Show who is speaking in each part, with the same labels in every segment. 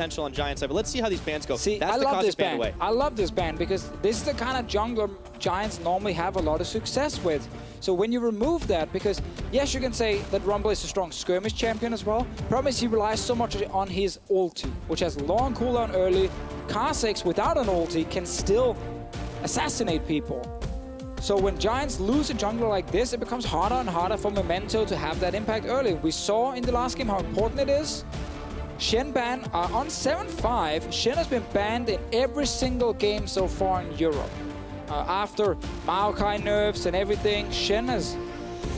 Speaker 1: potential on Giants side, but let's see how these bans go.
Speaker 2: See,
Speaker 1: That's
Speaker 2: I
Speaker 1: the
Speaker 2: love
Speaker 1: cosmic
Speaker 2: this ban.
Speaker 1: away.
Speaker 2: I love this ban because this is the kind of jungler Giants normally have a lot of success with. So when you remove that, because yes, you can say that Rumble is a strong skirmish champion as well. Problem is he relies so much on his ulti, which has long cooldown early. Kha'Zix without an ulti can still assassinate people. So when Giants lose a jungler like this, it becomes harder and harder for Memento to have that impact early. We saw in the last game how important it is. Shen ban on 7-5, Shen has been banned in every single game so far in Europe. After Maokai nerfs and everything, Shen has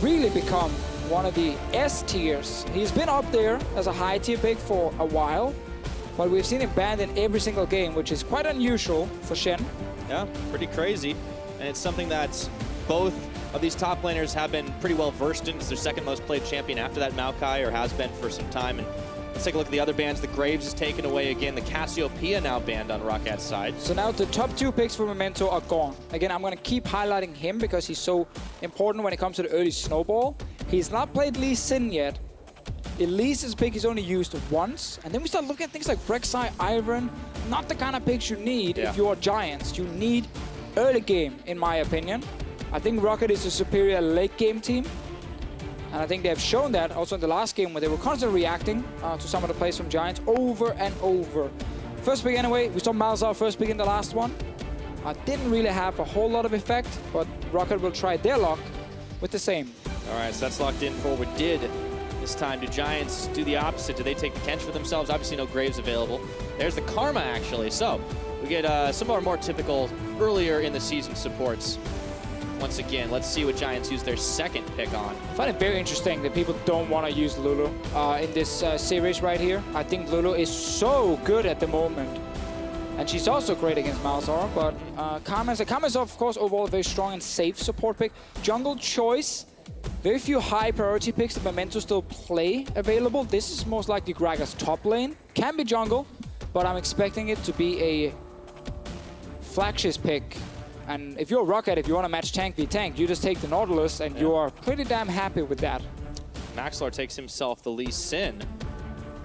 Speaker 2: really become one of the S tiers. He's been up there as a high tier pick for a while, but we've seen him banned in every single game, which is quite unusual for Shen.
Speaker 1: Yeah, pretty crazy. And it's something that both of these top laners have been pretty well versed in. It's their second most played champion after that Maokai, or has been for some time. And let's take a look at the other bans. The Graves is taken away again. The Cassiopeia now banned on ROCCAT's side.
Speaker 2: So now the top 2 picks for Memento are gone. Again, I'm going to keep highlighting him because he's so important when it comes to the early snowball. He's not played Lee Sin yet. Elise's pick is only used once. And then we start looking at things like Flaxxish, Iron. Not the kind of picks you need if you're Giants. You need early game, in my opinion. I think ROCCAT is a superior late game team. And I think they have shown that also in the last game where they were constantly reacting to some of the plays from Giants over and over. First pick anyway, we saw Malzahar first pick in the last one. Didn't really have a whole lot of effect, but ROCCAT will try their luck with the same.
Speaker 1: All right, so that's locked in for Wadid. This time, do Giants do the opposite? Do they take the Kench for themselves? Obviously no Graves available. There's the Karma actually. So we get some of our more typical earlier in the season supports. Once again, let's see what Giants use their second pick on.
Speaker 2: I find it very interesting that people don't want to use Lulu in this series right here. I think Lulu is so good at the moment. And she's also great against Malzahar, but Karma is of course overall a very strong and safe support pick. Jungle choice, very few high priority picks that Memento still play available. This is most likely Gragas top lane. Can be jungle, but I'm expecting it to be a Flaxxish pick. And if you're ROCCAT, if you want to match tank v tank, you just take the Nautilus and you are pretty damn happy with that.
Speaker 1: Maxlore takes himself the Lee Sin.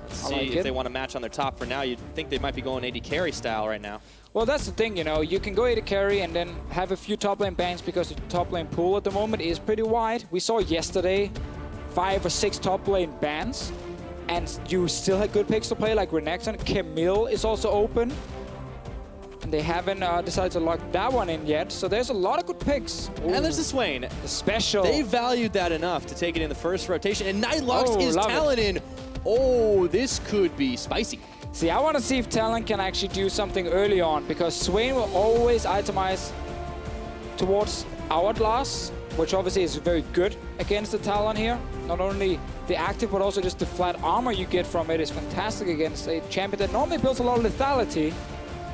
Speaker 1: Let's see if they want to match on their top for now. You'd think they might be going AD carry style right now.
Speaker 2: Well, that's the thing, you know. You can go AD carry and then have a few top lane bans because the top lane pool at the moment is pretty wide. We saw yesterday 5 or 6 top lane bans, and you still had good picks to play like Renekton. Camille is also open. And they haven't decided to lock that one in yet, so there's a lot of good picks. Ooh.
Speaker 1: And there's the Swain.
Speaker 2: The special.
Speaker 1: They valued that enough to take it in the first rotation, and Nightlocks is Talon in. Oh, this could be spicy.
Speaker 2: See, I want to see if Talon can actually do something early on, because Swain will always itemize towards Hourglass, which obviously is very good against the Talon here. Not only the active, but also just the flat armor you get from it is fantastic against a champion that normally builds a lot of lethality.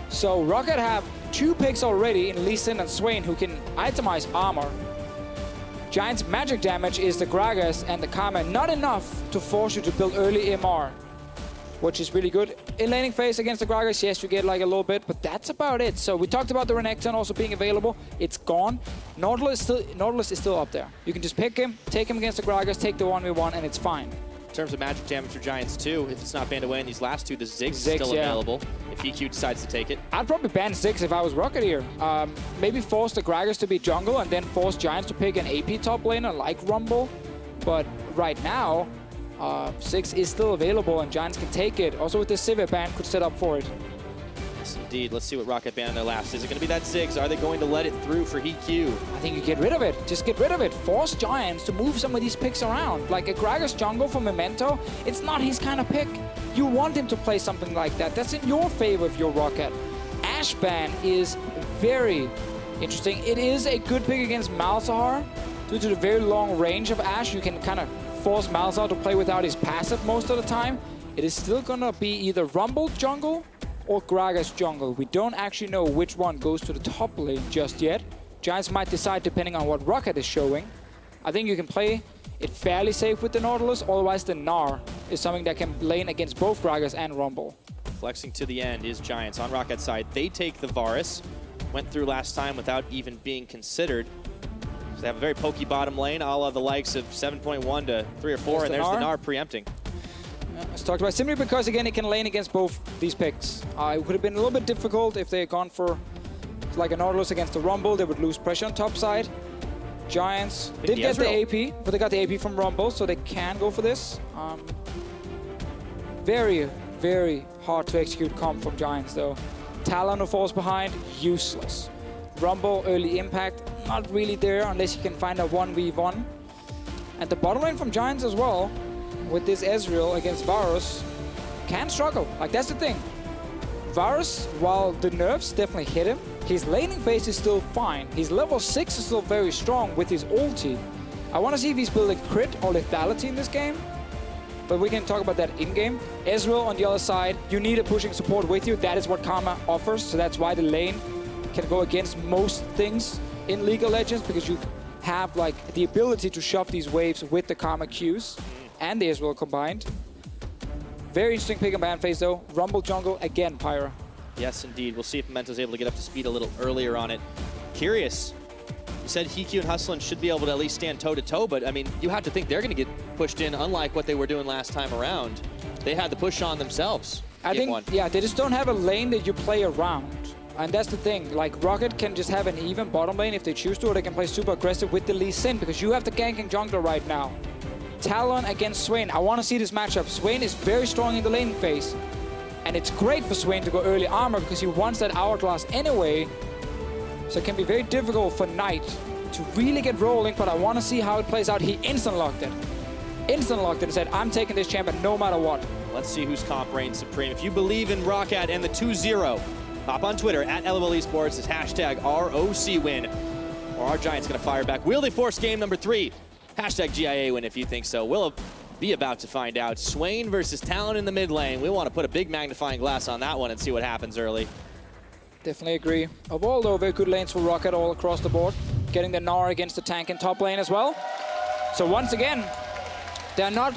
Speaker 2: So ROCCAT have 2 picks already in Lee Sin and Swain who can itemize armor. Giants' magic damage is the Gragas and the Karma, not enough to force you to build early MR, which is really good. In laning phase against the Gragas, yes, you get like a little bit, but that's about it. So we talked about the Renekton also being available. It's gone. Nautilus is still up there. You can just pick him, take him against the Gragas, take the 1v1, and it's fine.
Speaker 1: In terms of magic damage for Giants too, if it's not banned away in these last 2, the Ziggs is still available if HeaQ decides to take it.
Speaker 2: I'd probably ban Ziggs if I was ROCCAT here. Maybe force the Gragas to be jungle and then force Giants to pick an AP top laner like Rumble. But right now, Ziggs is still available and Giants can take it. Also with the Sivir ban, could set up for it.
Speaker 1: Yes, indeed. Let's see what ROCCAT banned in their last. Is it going to be that Ziggs? Are they going to let it through for HeaQ?
Speaker 2: I think you get rid of it. Just get rid of it. Force Giants to move some of these picks around. Like a Gragas jungle for Memento, it's not his kind of pick. You want him to play something like that. That's in your favor if you're ROCCAT. Ashe ban is very interesting. It is a good pick against Malzahar. Due to the very long range of Ashe, you can kind of force Malzahar to play without his passive most of the time. It is still going to be either Rumble jungle or Gragas jungle. We don't actually know which one goes to the top lane just yet. Giants might decide depending on what ROCCAT is showing. I think you can play it fairly safe with the Nautilus, otherwise the Gnar is something that can lane against both Gragas and Rumble.
Speaker 1: Flexing to the end is Giants on ROCCAT's side. They take the Varus. Went through last time without even being considered. So they have a very pokey bottom lane, a la the likes of 7.1 to 3 or 4, and there's the Gnar preempting.
Speaker 2: Yeah, as talked about, simply because, again, it can lane against both these picks. It would have been a little bit difficult if they had gone for like a Nautilus against the Rumble. They would lose pressure on top side. Giants did get the AP, but they got the AP from Rumble, so they can go for this. Very, very hard to execute comp from Giants, though. Talon who falls behind, useless. Rumble, early impact, not really there unless you can find a 1v1. And the bottom lane from Giants as well, with this Ezreal against Varus, can struggle. Like, that's the thing. Varus, while the nerfs definitely hit him, his laning phase is still fine. His level 6 is still very strong with his ulti. I want to see if he's building crit or lethality in this game, but we can talk about that in-game. Ezreal on the other side, you need a pushing support with you. That is what Karma offers, so that's why the lane can go against most things in League of Legends, because you have like the ability to shove these waves with the Karma Qs and the Ezreal combined. Very interesting pick and ban phase though. Rumble jungle again, Pyra.
Speaker 1: Yes, indeed. We'll see if Memento's able to get up to speed a little earlier on it. Curious. You said HeaQ and Hustlin should be able to at least stand toe-to-toe, but I mean, you have to think they're going to get pushed in, unlike what they were doing last time around. They had the push on themselves.
Speaker 2: I think, yeah, they just don't have a lane that you play around. And that's the thing, like ROCCAT can just have an even bottom lane if they choose to, or they can play super aggressive with the Lee Sin, because you have the ganking jungler right now. Talon against Swain. I want to see this matchup. Swain is very strong in the laning phase. And it's great for Swain to go early armor because he wants that hourglass anyway. So it can be very difficult for Knight to really get rolling, but I want to see how it plays out. He instant locked it. Instant locked it and said, I'm taking this champion no matter what.
Speaker 1: Let's see whose comp reigns supreme. If you believe in ROCCAT and the 2-0, hop on Twitter at LOL Esports. It's hashtag ROC win. Or our Giants going to fire back. Will they force game number 3? Hashtag GIA win if you think so. We'll be about to find out. Swain versus Talon in the mid lane. We want to put a big magnifying glass on that one and see what happens early.
Speaker 2: Definitely agree. Overall, though, very good lanes for ROCCAT all across the board. Getting the Gnar against the tank in top lane as well. So once again, they're not,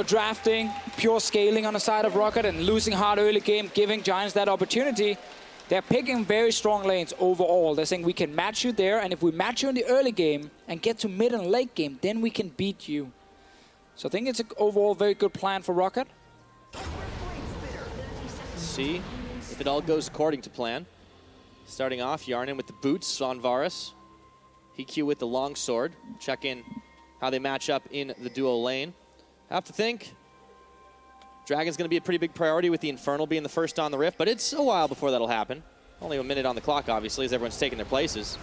Speaker 2: drafting, pure scaling on the side of ROCCAT and losing hard early game, giving Giants that opportunity. They're picking very strong lanes overall. They're saying we can match you there, and if we match you in the early game and get to mid and late game, then we can beat you. So I think it's an overall very good plan for ROCCAT.
Speaker 1: See if it all goes according to plan. Starting off, Hjarnan with the boots on Varus. HeaQ with the longsword. Check in how they match up in the duo lane. I have to think Dragon's going to be a pretty big priority with the Infernal being the first on the Rift, but it's a while before that'll happen. Only a minute on the clock, obviously, as everyone's taking their places.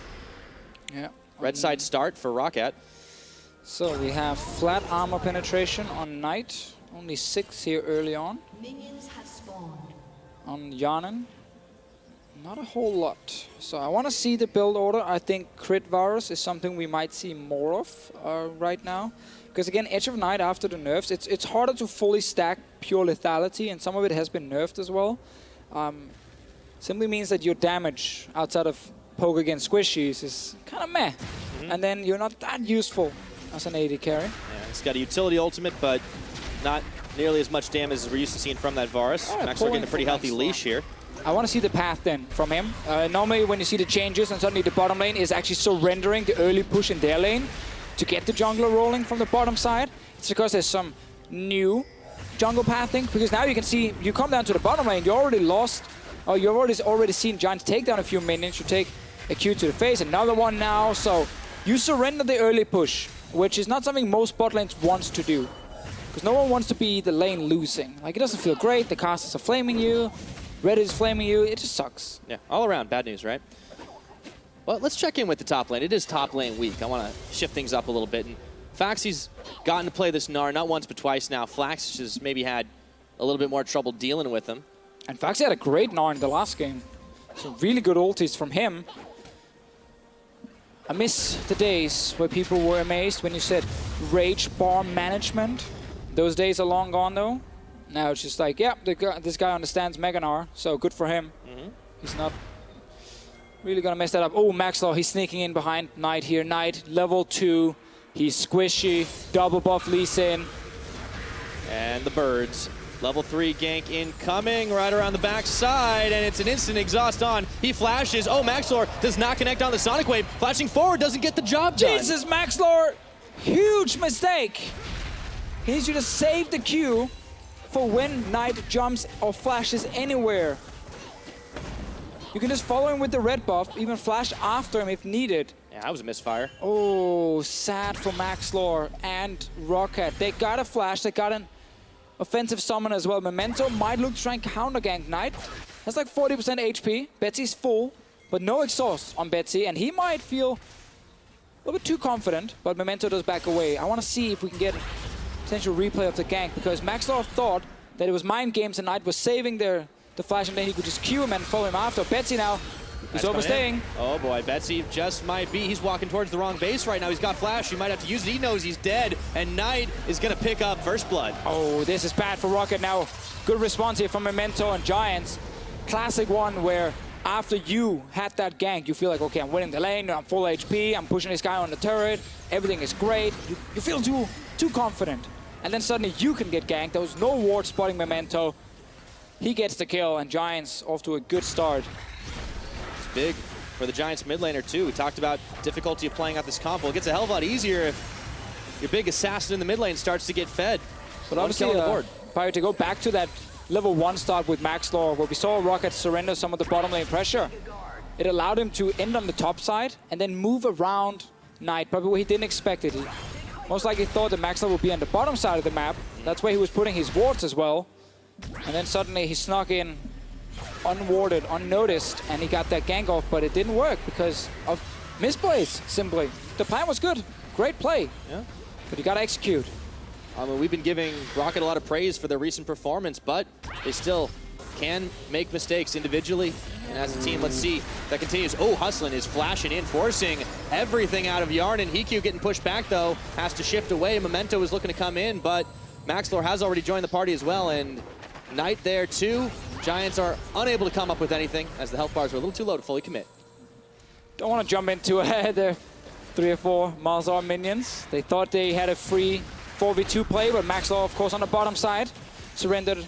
Speaker 2: Yeah.
Speaker 1: Red side start for ROCCAT.
Speaker 2: So we have flat armor penetration on Knight. Only 6 here early on.
Speaker 3: Minions have spawned.
Speaker 2: On Hjarnan, not a whole lot. So I want to see the build order. I think crit Varus is something we might see more of right now. Because again, Edge of Night after the nerfs, it's harder to fully stack pure lethality, and some of it has been nerfed as well. Simply means that your damage outside of poke against squishies is kind of meh. And then you're not that useful as an AD carry.
Speaker 1: Yeah, he's got a utility ultimate, but not nearly as much damage as we're used to seeing from that Varus. Maxlore getting a pretty healthy leash here.
Speaker 2: I want to see the path then from him. Normally when you see the changes and suddenly the bottom lane is actually surrendering the early push in their lane to get the jungler rolling from the bottom side, it's because there's some new jungle pathing. Because now you can see, you come down to the bottom lane, you already lost, or you've already seen Giants take down a few minions. You take a Q to the face, another one now. So you surrender the early push, which is not something most bot lanes wants to do. Because no one wants to be the lane losing. Like, it doesn't feel great, the casters are flaming you, Reddit is flaming you, it just sucks.
Speaker 1: Yeah, all around bad news, right? Well, let's check in with the top lane. It is top lane week. I want to shift things up a little bit. And Phaxi's gotten to play this Gnar not once but twice now. Flaxxish has maybe had a little bit more trouble dealing with him.
Speaker 2: And Phaxi had a great Gnar in the last game. Some really good ultis from him. I miss the days where people were amazed when you said rage bar management. Those days are long gone though. Now it's just like, yeah, this guy understands Mega Gnar, so good for him. He's not really gonna mess that up. Oh, Maxlore, he's sneaking in behind Knight here. Knight, level 2. He's squishy. Double buff Lee Sin.
Speaker 1: And the birds. Level 3 gank incoming right around the back side, and it's an instant exhaust on. He flashes. Oh, Maxlore does not connect on the Sonic Wave. Flashing forward doesn't get the job done.
Speaker 2: Jesus, Maxlore! Huge mistake. He needs you to save the Q for when Knight jumps or flashes anywhere. You can just follow him with the red buff, even flash after him if needed.
Speaker 1: Yeah, that was a misfire.
Speaker 2: Oh, sad for Maxlore and ROCCAT. They got a flash, they got an offensive summon as well. Memento might look to try and counter gank Knight. That's like 40% HP. Betsy's full, but no exhaust on Betsy, and he might feel a little bit too confident, but Memento does back away. I want to see if we can get a potential replay of the gank, because Maxlore thought that it was mind games and Knight was saving the flash, and then he could just Q him and follow him after. Betsy now, he's overstaying.
Speaker 1: Oh boy, Betsy just might be. He's walking towards the wrong base right now. He's got flash. He might have to use it. He knows he's dead, and Knight is going to pick up first blood.
Speaker 2: Oh, this is bad for ROCCAT now. Good response here from Memento and Giants. Classic one where after you had that gank, you feel like, okay, I'm winning the lane, I'm full HP, I'm pushing this guy on the turret, everything is great. You feel too confident. And then suddenly you can get ganked. There was no ward spotting Memento. He gets the kill, and Giants off to a good start.
Speaker 1: It's big for the Giants mid laner too. We talked about difficulty of playing out this comp. Well, it gets a hell of a lot easier if your big assassin in the mid lane starts to get fed.
Speaker 2: But obviously,
Speaker 1: on the board.
Speaker 2: Pyro, to go back to that level 1 start with Maxlore, where we saw ROCCAT surrender some of the bottom lane pressure. It allowed him to end on the top side and then move around Knight, probably where he didn't expect it. He most likely thought that Maxlore would be on the bottom side of the map. That's where he was putting his wards as well. And then suddenly he snuck in unwarded, unnoticed, and he got that gank off, but it didn't work because of misplays, simply. The plan was good, great play,
Speaker 1: yeah,
Speaker 2: but you gotta execute.
Speaker 1: I mean, we've been giving ROCCAT a lot of praise for their recent performance, but they still can make mistakes individually. And as a team, let's see if that continues. Oh, Hustlin is flashing in, forcing everything out of Hjarnan. HeaQ getting pushed back, though, has to shift away. Memento is looking to come in, but Maxlore has already joined the party as well, and Knight there, too. Giants are unable to come up with anything, as the health bars are a little too low to fully commit.
Speaker 2: Don't want to jump into their 3 or 4 Malzahar minions. They thought they had a free 4v2 play, but Maxlore, of course, on the bottom side, surrendered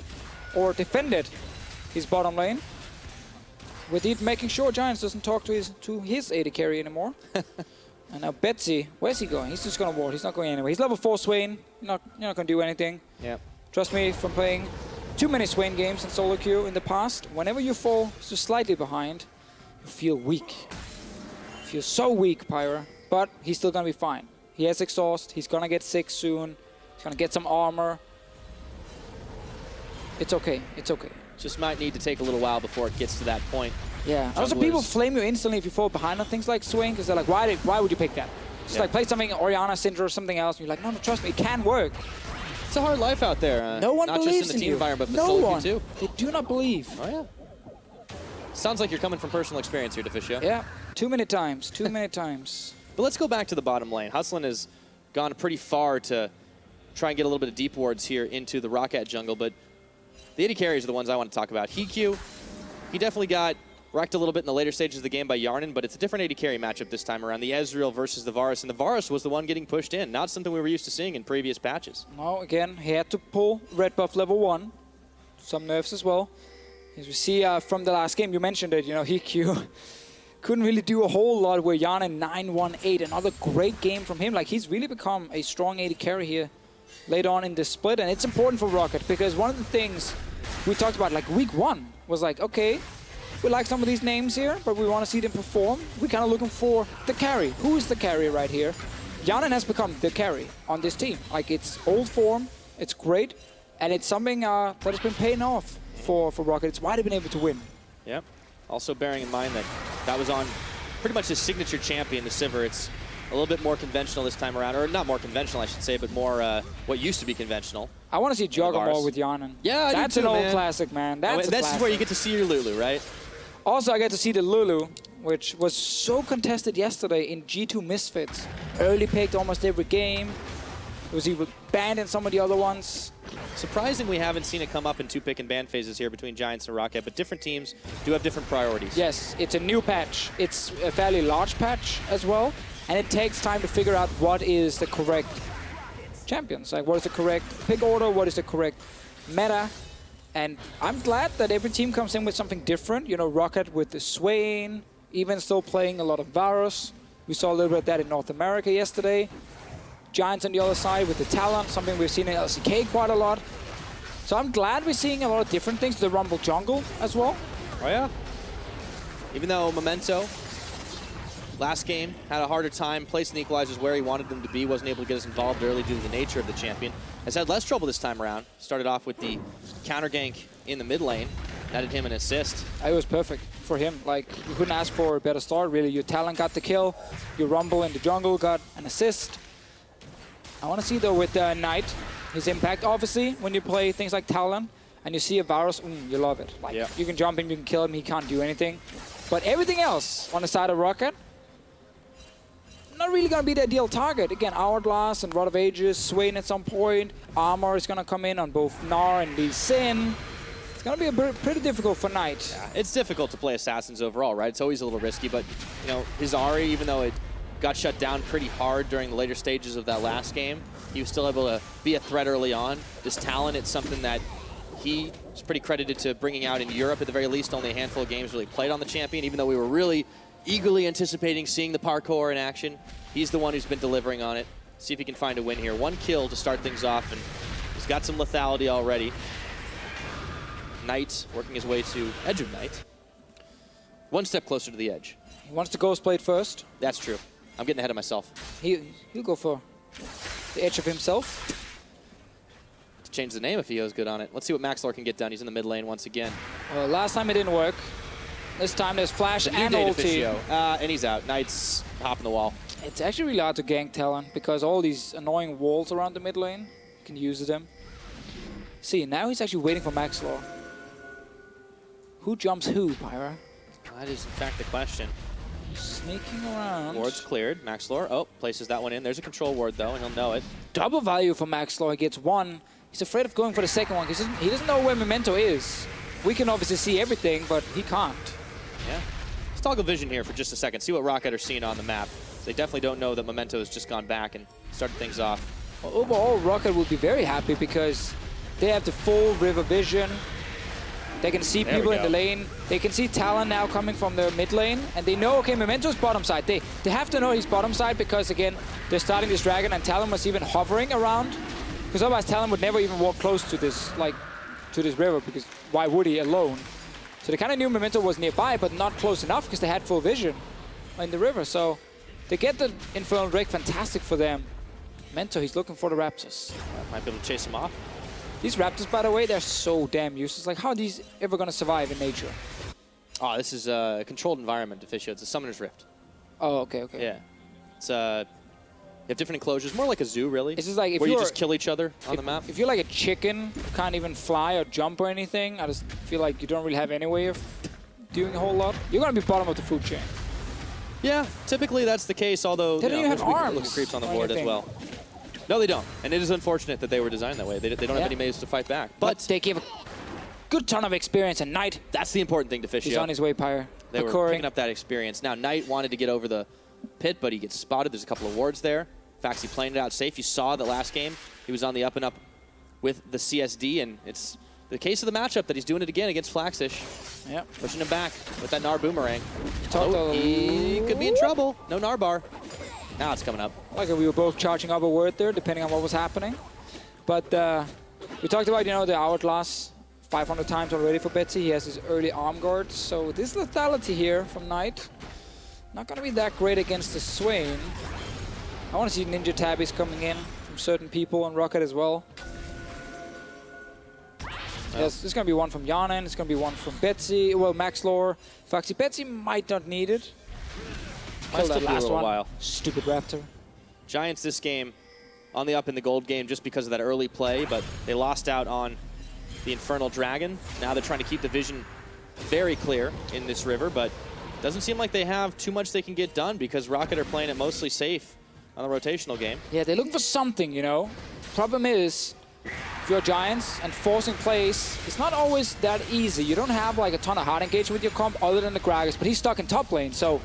Speaker 2: or defended his bottom lane. Wadid making sure Giants doesn't talk to his AD carry anymore. And now Betsy, where's he going? He's just going to ward. He's not going anywhere. He's level 4 Swain. You're not going to do anything.
Speaker 1: Yeah.
Speaker 2: Trust me, from playing too many Swain games in solo queue in the past, whenever you fall just slightly behind, you feel weak. You feel so weak, Pyra. But he's still going to be fine. He has exhaust. He's going to get sick soon. He's going to get some armor. It's okay. It's okay.
Speaker 1: Just might need to take a little while before it gets to that point.
Speaker 2: Yeah. Also, people flame you instantly if you fall behind on things like Swain, because they're like, why would you pick that? Just like play something Orianna Syndra or something else, and you're like, no, trust me, it can work.
Speaker 1: It's a hard life out there.
Speaker 2: No one
Speaker 1: not
Speaker 2: believes
Speaker 1: just in the team
Speaker 2: you.
Speaker 1: environment, but
Speaker 2: no
Speaker 1: solo
Speaker 2: one.
Speaker 1: queue too.
Speaker 2: They do not believe.
Speaker 1: Oh yeah. Sounds like you're coming from personal experience here, Deficio.
Speaker 2: Yeah. Too many times. Too many times.
Speaker 1: But let's go back to the bottom lane. Hustlin has gone pretty far to try and get a little bit of deep wards here into the ROCCAT jungle, but the AD carries are the ones I want to talk about. HeaQ, he definitely got wrecked a little bit in the later stages of the game by Hjarnan, but it's a different AD carry matchup this time around. The Ezreal versus the Varus, and the Varus was the one getting pushed in, not something we were used to seeing in previous patches.
Speaker 2: No, again, he had to pull red buff level 1. Some nerfs as well. As we see from the last game, you mentioned it, HeaQ couldn't really do a whole lot with Hjarnan 9-1-8. Another great game from him. Like, he's really become a strong AD carry here later on in this split, and it's important for ROCCAT because one of the things we talked about, like week 1, was like, okay, we like some of these names here, but we want to see them perform. We're kind of looking for the carry. Who is the carry right here? Hjarnan has become the carry on this team. Like, it's old form, it's great, and it's something that has been paying off for ROCCAT. It's why they've been able to win.
Speaker 1: Yep. Also bearing in mind that that was on pretty much his signature champion, the Sivir. It's a little bit more conventional this time around, or not more conventional, I should say, but more what used to be conventional.
Speaker 2: I want to see Juggle more with Hjarnan.
Speaker 1: Yeah,
Speaker 2: that's an old classic, man. That's
Speaker 1: this is where you get to see your Lulu, right?
Speaker 2: Also, I get to see the Lulu, which was so contested yesterday in G2 Misfits. Early picked almost every game. It was even banned in some of the other ones.
Speaker 1: Surprising we haven't seen it come up in 2 pick and ban phases here between Giants and ROCCAT, but different teams do have different priorities.
Speaker 2: Yes, it's a new patch. It's a fairly large patch as well, and it takes time to figure out what is the correct champions. Like, what is the correct pick order, what is the correct meta. And I'm glad that every team comes in with something different. ROCCAT with the Swain, even still playing a lot of Varus. We saw a little bit of that in North America yesterday. Giants on the other side with the Talon, something we've seen in LCK quite a lot. So I'm glad we're seeing a lot of different things to the Rumble jungle as well.
Speaker 1: Oh yeah. Even though Memento, last game, had a harder time placing the equalizers where he wanted them to be, wasn't able to get us involved early due to the nature of the champion, has had less trouble this time around. Started off with the counter gank in the mid lane, netted him an assist.
Speaker 2: It was perfect for him. Like, you couldn't ask for a better start, really. Your Talon got the kill, your Rumble in the jungle got an assist. I want to see, though, with Knight, his impact, obviously, when you play things like Talon, and you see a Varus, you love it. Like, you can jump in, you can kill him, he can't do anything. But everything else on the side of ROCCAT, not really going to be the ideal target. Again, Hourglass and Rod of Ages, Swain at some point. Armor is going to come in on both Gnar and Lee Sin. It's going to be pretty difficult for Knight.
Speaker 1: Yeah, it's difficult to play Assassins overall, right? It's always a little risky, but, you know, his Ahri, even though it got shut down pretty hard during the later stages of that last game, he was still able to be a threat early on. This Talon, it's something that he is pretty credited to bringing out in Europe at the very least. Only a handful of games really played on the champion, even though we were really eagerly anticipating seeing the parkour in action. He's the one who's been delivering on it. See if he can find a win here. 1 kill to start things off, and he's got some lethality already. Knight working his way to edge of Knight. 1 step closer to the edge.
Speaker 2: He wants to Ghost Blade first.
Speaker 1: That's true. I'm getting ahead of myself.
Speaker 2: He'll go for the edge of himself.
Speaker 1: Change the name if he was good on it. Let's see what Maxlore can get done. He's in the mid lane once again.
Speaker 2: Well, last time it didn't work. This time there's flash and ulti.
Speaker 1: And he's out. Knight's hopping the wall.
Speaker 2: It's actually really hard to gank Talon because all these annoying walls around the mid lane, you can use them. See, now he's actually waiting for Maxlore. Who jumps who, Pyra?
Speaker 1: That is in fact the question.
Speaker 2: Sneaking around.
Speaker 1: Ward's cleared. Maxlore, oh, places that one in. There's a control ward though, and he'll know it.
Speaker 2: Double value for Maxlore. He gets 1. He's afraid of going for the second one because he doesn't know where Memento is. We can obviously see everything, but he can't.
Speaker 1: Yeah. Let's toggle vision here for just a second. See what ROCCAT are seeing on the map. They definitely don't know that Memento has just gone back and started things off.
Speaker 2: Well, overall, ROCCAT will be very happy because they have the full river vision. They can see people in the lane. They can see Talon now coming from the mid lane. And they know, okay, Memento's bottom side. They have to know he's bottom side because, again, they're starting this dragon and Talon was even hovering around. Because otherwise Talon would never even walk close to this, to this river, because why would he alone? So they kind of knew Memento was nearby, but not close enough because they had full vision in the river. So they get the Infernal Drake, fantastic for them. Memento, he's looking for the Raptors.
Speaker 1: Might be able to chase him off.
Speaker 2: These Raptors, by the way, they're so damn useless. Like, how are these ever going to survive in nature?
Speaker 1: Oh, this is a controlled environment, Deficio. It's a Summoner's Rift.
Speaker 2: Oh, okay.
Speaker 1: Yeah. It's you have different enclosures, more like a zoo, really.
Speaker 2: It's just like if
Speaker 1: where you just kill each other on the map.
Speaker 2: If you're like a chicken, you can't even fly or jump or anything. I just feel like you don't really have any way of doing a whole lot. You're going to be bottom of the food chain.
Speaker 1: Yeah, typically that's the case, although
Speaker 2: they don't even have arms.
Speaker 1: Looking creeps on the board as well. No, they don't. And it is unfortunate that they were designed that way. They don't have any maze to fight back. But
Speaker 2: they give a good ton of experience, and Knight.
Speaker 1: That's the important thing, Deficio.
Speaker 2: He's on his way, Pyre.
Speaker 1: They were picking up that experience. Now, Knight wanted to get over the pit, but he gets spotted. There's a couple of wards there. Phaxi playing it out safe. You saw that last game. He was on the up and up with the CSD, and it's the case of the matchup that he's doing it again against Flaxxish.
Speaker 2: Yep.
Speaker 1: Pushing him back with that Gnar boomerang. Oh, he could be in trouble. No Gnar bar. Now it's coming up.
Speaker 2: Like we were both charging up a word there, depending on what was happening. But we talked about, the Hourglass 500 times already for Betsy. He has his early arm guard. So this lethality here from Knight, not going to be that great against the Swain. I want to see ninja tabbies coming in from certain people on ROCCAT as well. Yes, there's going to be one from Hjarnan, there's going to be one from Betsy, well, Maxlore, Phaxi. Betsy might not need it.
Speaker 1: Might still be a little while.
Speaker 2: Stupid Raptor.
Speaker 1: Giants this game on the up in the gold game just because of that early play, but they lost out on the Infernal Dragon. Now they're trying to keep the vision very clear in this river, but doesn't seem like they have too much they can get done because ROCCAT are playing it mostly safe on the rotational game.
Speaker 2: Yeah, they're looking for something, Problem is, if you're Giants and forcing plays, it's not always that easy. You don't have like a ton of hard engagement with your comp other than the Gragas, but he's stuck in top lane, so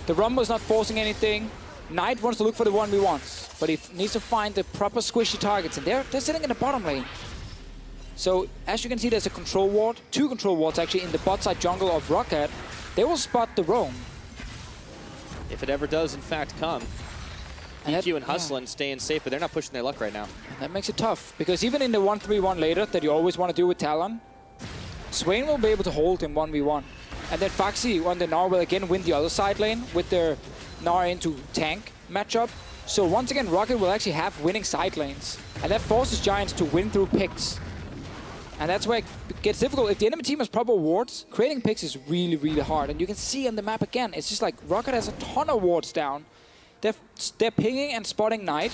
Speaker 2: the Rumble is not forcing anything. Knight wants to look for the 1v1s, but he needs to find the proper squishy targets, and they're sitting in the bottom lane. So, as you can see, there's a control ward, 2 control wards actually in the bot side jungle of ROCCAT. They will spot the roam.
Speaker 1: If it ever does, in fact, come. HeaQ and Hustlin staying safe, but they're not pushing their luck right now.
Speaker 2: And that makes it tough, because even in the 1-3-1 later that you always want to do with Talon, Swain will be able to hold him 1v1. And then Phaxi on the Gnar will again win the other side lane with their Gnar into tank matchup. So once again, ROCCAT will actually have winning side lanes. And that forces Giants to win through picks. And that's where it gets difficult. If the enemy team has proper wards, creating picks is really, really hard. And you can see on the map again, it's just like ROCCAT has a ton of wards down. They're pinging and spotting Knight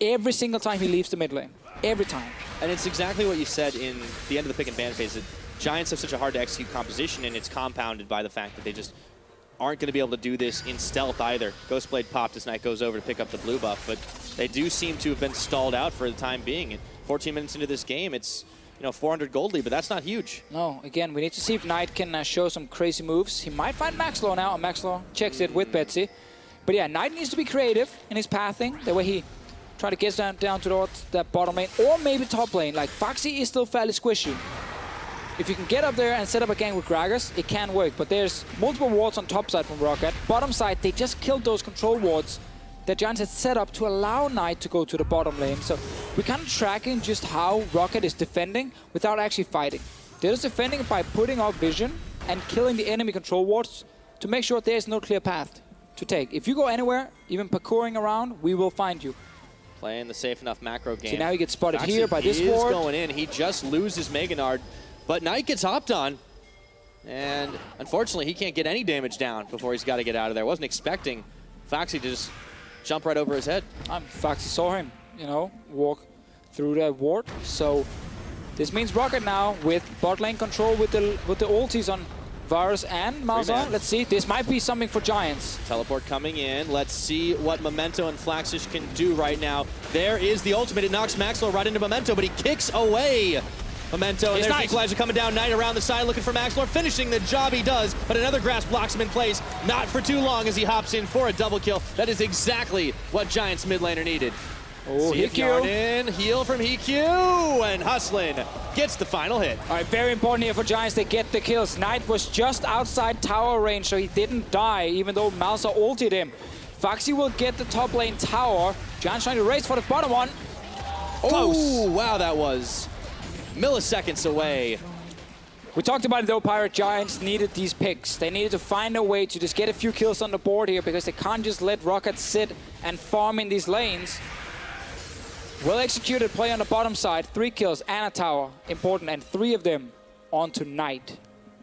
Speaker 2: every single time he leaves the mid lane. Every time.
Speaker 1: And it's exactly what you said in the end of the pick and ban phase. That Giants have such a hard to execute composition, and it's compounded by the fact that they just aren't going to be able to do this in stealth either. Ghostblade popped as Knight goes over to pick up the blue buff, but they do seem to have been stalled out for the time being. And 14 minutes into this game, it's 400 gold lead, but that's not huge.
Speaker 2: No, again, we need to see if Knight can show some crazy moves. He might find Maxlore now, and Maxlore checks it with Betsy. But yeah, Knight needs to be creative in his pathing. The way he try to get down towards that bottom lane, or maybe top lane. Like, Phaxi is still fairly squishy. If you can get up there and set up a gang with Gragas, it can work. But there's multiple wards on top side from ROCCAT. Bottom side, they just killed those control wards that Giants had set up to allow Knight to go to the bottom lane. So we're kind of tracking just how ROCCAT is defending without actually fighting. They're just defending by putting out vision and killing the enemy control wards to make sure there's no clear path to take. If you go anywhere, even parkouring around, we will find you.
Speaker 1: Playing the safe enough macro game.
Speaker 2: See, now he gets spotted
Speaker 1: Phaxi
Speaker 2: here by this
Speaker 1: is
Speaker 2: ward.
Speaker 1: Going in. He just loses Mega Gnard, but Knight gets hopped on. And unfortunately, he can't get any damage down before he's got to get out of there. Wasn't expecting Phaxi to just jump right over his head.
Speaker 2: Phaxi saw him, walk through that ward. So this means ROCCAT now with bot lane control with the ultis on Varus and Malzahar. Let's see. This might be something for Giants.
Speaker 1: Teleport coming in. Let's see what Memento and Flaxxish can do right now. There is the ultimate. It knocks Maxlore right into Memento, but he kicks away Memento. And there's the equalizer coming down. Knight around the side looking for Maxlore, finishing the job he does, but another grasp blocks him in place. Not for too long as he hops in for a double kill. That is exactly what Giants mid laner needed.
Speaker 2: Oh,
Speaker 1: see if Hjarnan, heal from HeaQ, and Hustlin gets the final hit.
Speaker 2: All right, very important here for Giants. They get the kills. Knight was just outside tower range, so he didn't die, even though Malzahar ulted him. Phaxi will get the top lane tower. Giants trying to race for the bottom one. Close.
Speaker 1: Oh, wow, that was milliseconds away.
Speaker 2: We talked about it though, Pirate Giants needed these picks. They needed to find a way to just get a few kills on the board here, because they can't just let ROCCAT sit and farm in these lanes. Well executed play on the bottom side, 3 kills and a tower, important, and 3 of them onto Knight.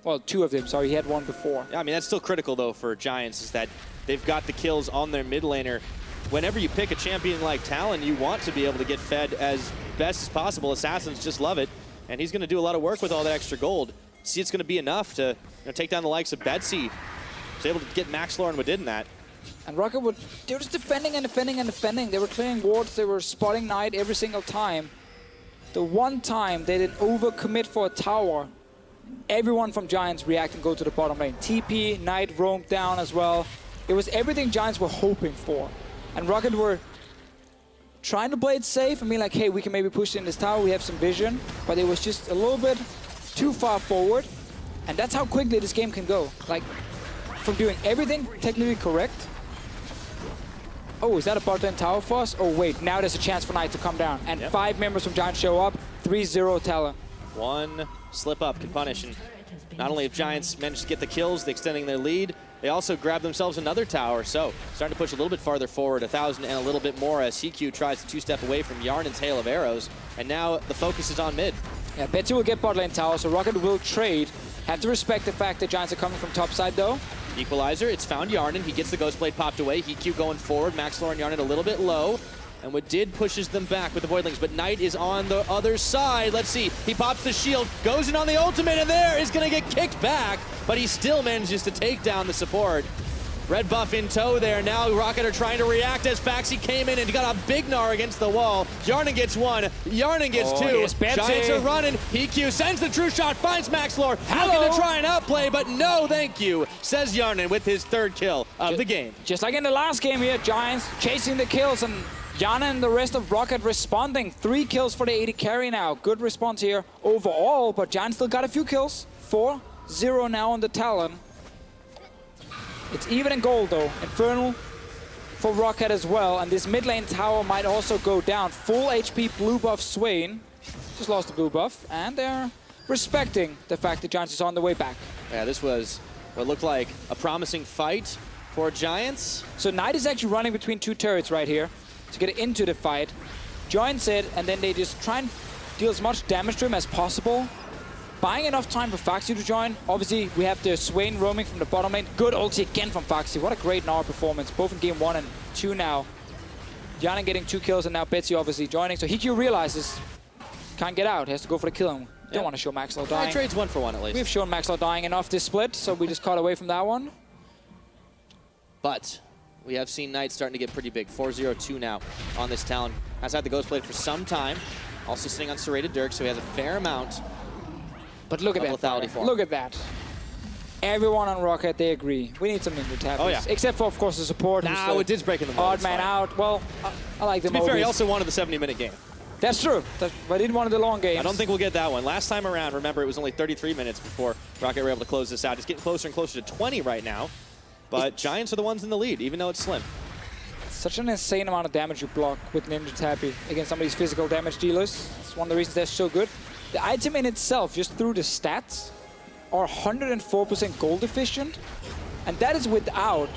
Speaker 2: Well, 2 of them, sorry, he had 1 before.
Speaker 1: Yeah, I mean, that's still critical though for Giants, is that they've got the kills on their mid laner. Whenever you pick a champion like Talon, you want to be able to get fed as best as possible. Assassins just love it, and he's going to do a lot of work with all that extra gold. See, it's going to be enough to take down the likes of Betsy. Was able to get Maxlore and Wadid in that.
Speaker 2: And ROCCAT they were just defending and defending and defending. They were clearing wards, they were spotting Knight every single time. The one time they didn't overcommit for a tower, everyone from Giants react and go to the bottom lane. TP, Knight roamed down as well. It was everything Giants were hoping for. And ROCCAT were trying to play it safe and be like, hey, we can maybe push in this tower, we have some vision. But it was just a little bit too far forward. And that's how quickly this game can go. Like, from doing everything technically correct. Oh, is that a bot lane tower for us? Oh, wait, now there's a chance for Knight to come down. And 5 members from Giants show up, 3-0 Talon.
Speaker 1: One slip up can punish, and not only have Giants managed to get the kills, they're extending their lead, they also grab themselves another tower. So starting to push a little bit farther forward, 1,000 and a little bit more, as HeaQ tries to 2-step away from Hjarnan's hail of arrows. And now the focus is on mid.
Speaker 2: Yeah, Betsy will get bot lane tower, so ROCCAT will trade. Have to respect the fact that Giants are coming from top side though.
Speaker 1: Equalizer, it's found Hjarnan. He gets the Ghostblade popped away. HeaQ going forward. Maxlore and Hjarnan a little bit low. And Wadid pushes them back with the Voidlings, but Knight is on the other side. Let's see. He pops the shield, goes in on the ultimate, and there is going to get kicked back, but he still manages to take down the support. Red buff in tow there. Now ROCCAT are trying to react as Phaxi came in and got a big Gnar against the wall. Hjarnan gets 1. Hjarnan gets 2. Giants are running. HeaQ sends the true shot, finds Maxlore. Looking to try and outplay, but no thank you, says Hjarnan with his 3rd kill of the game.
Speaker 2: Just like in the last game here, Giants chasing the kills and Hjarnan and the rest of ROCCAT responding. 3 kills for the AD carry now. Good response here overall, but Giants still got a few kills. 4-0 now on the Talon. It's even in gold though. Infernal for ROCCAT as well, and this mid lane tower might also go down. Full HP blue buff Swain. Just lost the blue buff, and they're respecting the fact that Giants is on the way back.
Speaker 1: Yeah, this was what looked like a promising fight for Giants.
Speaker 2: So Knight is actually running between two turrets right here to get into the fight. Joins it, and then they just try and deal as much damage to him as possible. Buying enough time for Phaxi to join. Obviously, we have the Swain roaming from the bottom lane. Good ulti again from Phaxi. What a great Gnar performance, both in game 1 and 2 now. Hjarnan getting 2 kills, and now Betsy obviously joining. So HeaQ realizes, can't get out. He has to go for the kill. Don't want to show Maxlore dying.
Speaker 1: Trades 1 for 1 at least.
Speaker 2: We've shown Maxlore dying enough this split, so we just cut away from that one.
Speaker 1: But we have seen Knight starting to get pretty big. 4-0-2 now on this Talon. Has had the Ghost Blade for some time. Also sitting on Serrated Dirk, so he has a fair amount.
Speaker 2: But look at that. Look at that. Everyone on ROCCAT, they agree. We need some ninja tappies.
Speaker 1: Oh, yeah.
Speaker 2: Except for, of course, the support.
Speaker 1: Nah, it did break in the
Speaker 2: odd man out. Well, I like them.
Speaker 1: To be fair, he also wanted the 70-minute game.
Speaker 2: That's true. But I didn't want the long games.
Speaker 1: I don't think we'll get that one. Last time around, remember, it was only 33 minutes before ROCCAT were able to close this out. It's getting closer and closer to 20 right now. But Giants are the ones in the lead, even though it's slim.
Speaker 2: Such an insane amount of damage you block with Ninja Tappy against some of these physical damage dealers. It's one of the reasons they're so good. The item in itself, just through the stats, are 104% gold efficient. And that is without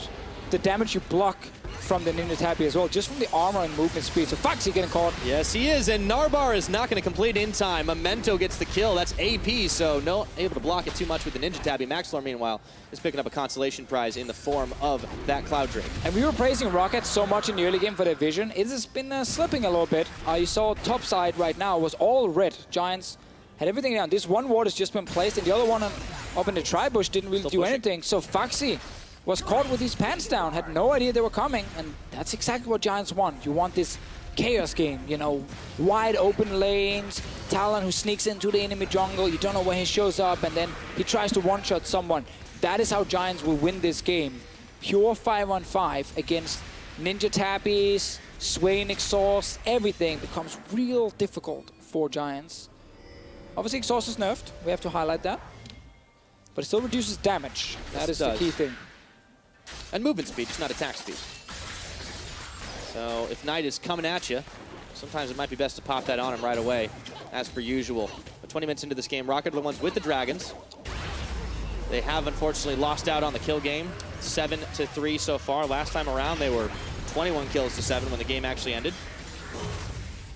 Speaker 2: the damage you block from the Ninja Tappy as well, just from the armor and movement speed. So Phaxi getting caught.
Speaker 1: Yes, he is, and Narbar is not going to complete in time. Memento gets the kill. That's AP, so no able to block it too much with the Ninja Tappy. Maxlore, meanwhile, is picking up a consolation prize in the form of that Cloud Drake.
Speaker 2: And we were praising ROCCAT so much in the early game for their vision. It has been slipping a little bit. You saw top side right now was all red. Giants had everything down. This one ward has just been placed, and the other one up in the tri-bush didn't really do anything. So Phaxi was caught with his pants down, had no idea they were coming, and that's exactly what Giants want. You want this chaos game, you know, wide open lanes, Talon who sneaks into the enemy jungle, you don't know when he shows up, and then he tries to one-shot someone. That is how Giants will win this game. Pure 5-on-5 against Ninja Tappies, Swain exhaust, everything becomes real difficult for Giants. Obviously exhaust is nerfed, we have to highlight that, but it still reduces damage. That is the key thing.
Speaker 1: And movement speed, just not attack speed. So if Knight is coming at you, sometimes it might be best to pop that on him right away, as per usual. But 20 minutes into this game, ROCCAT are the ones with the Dragons. They have unfortunately lost out on the kill game, 7-3 so far. Last time around, they were 21 kills to 7 when the game actually ended.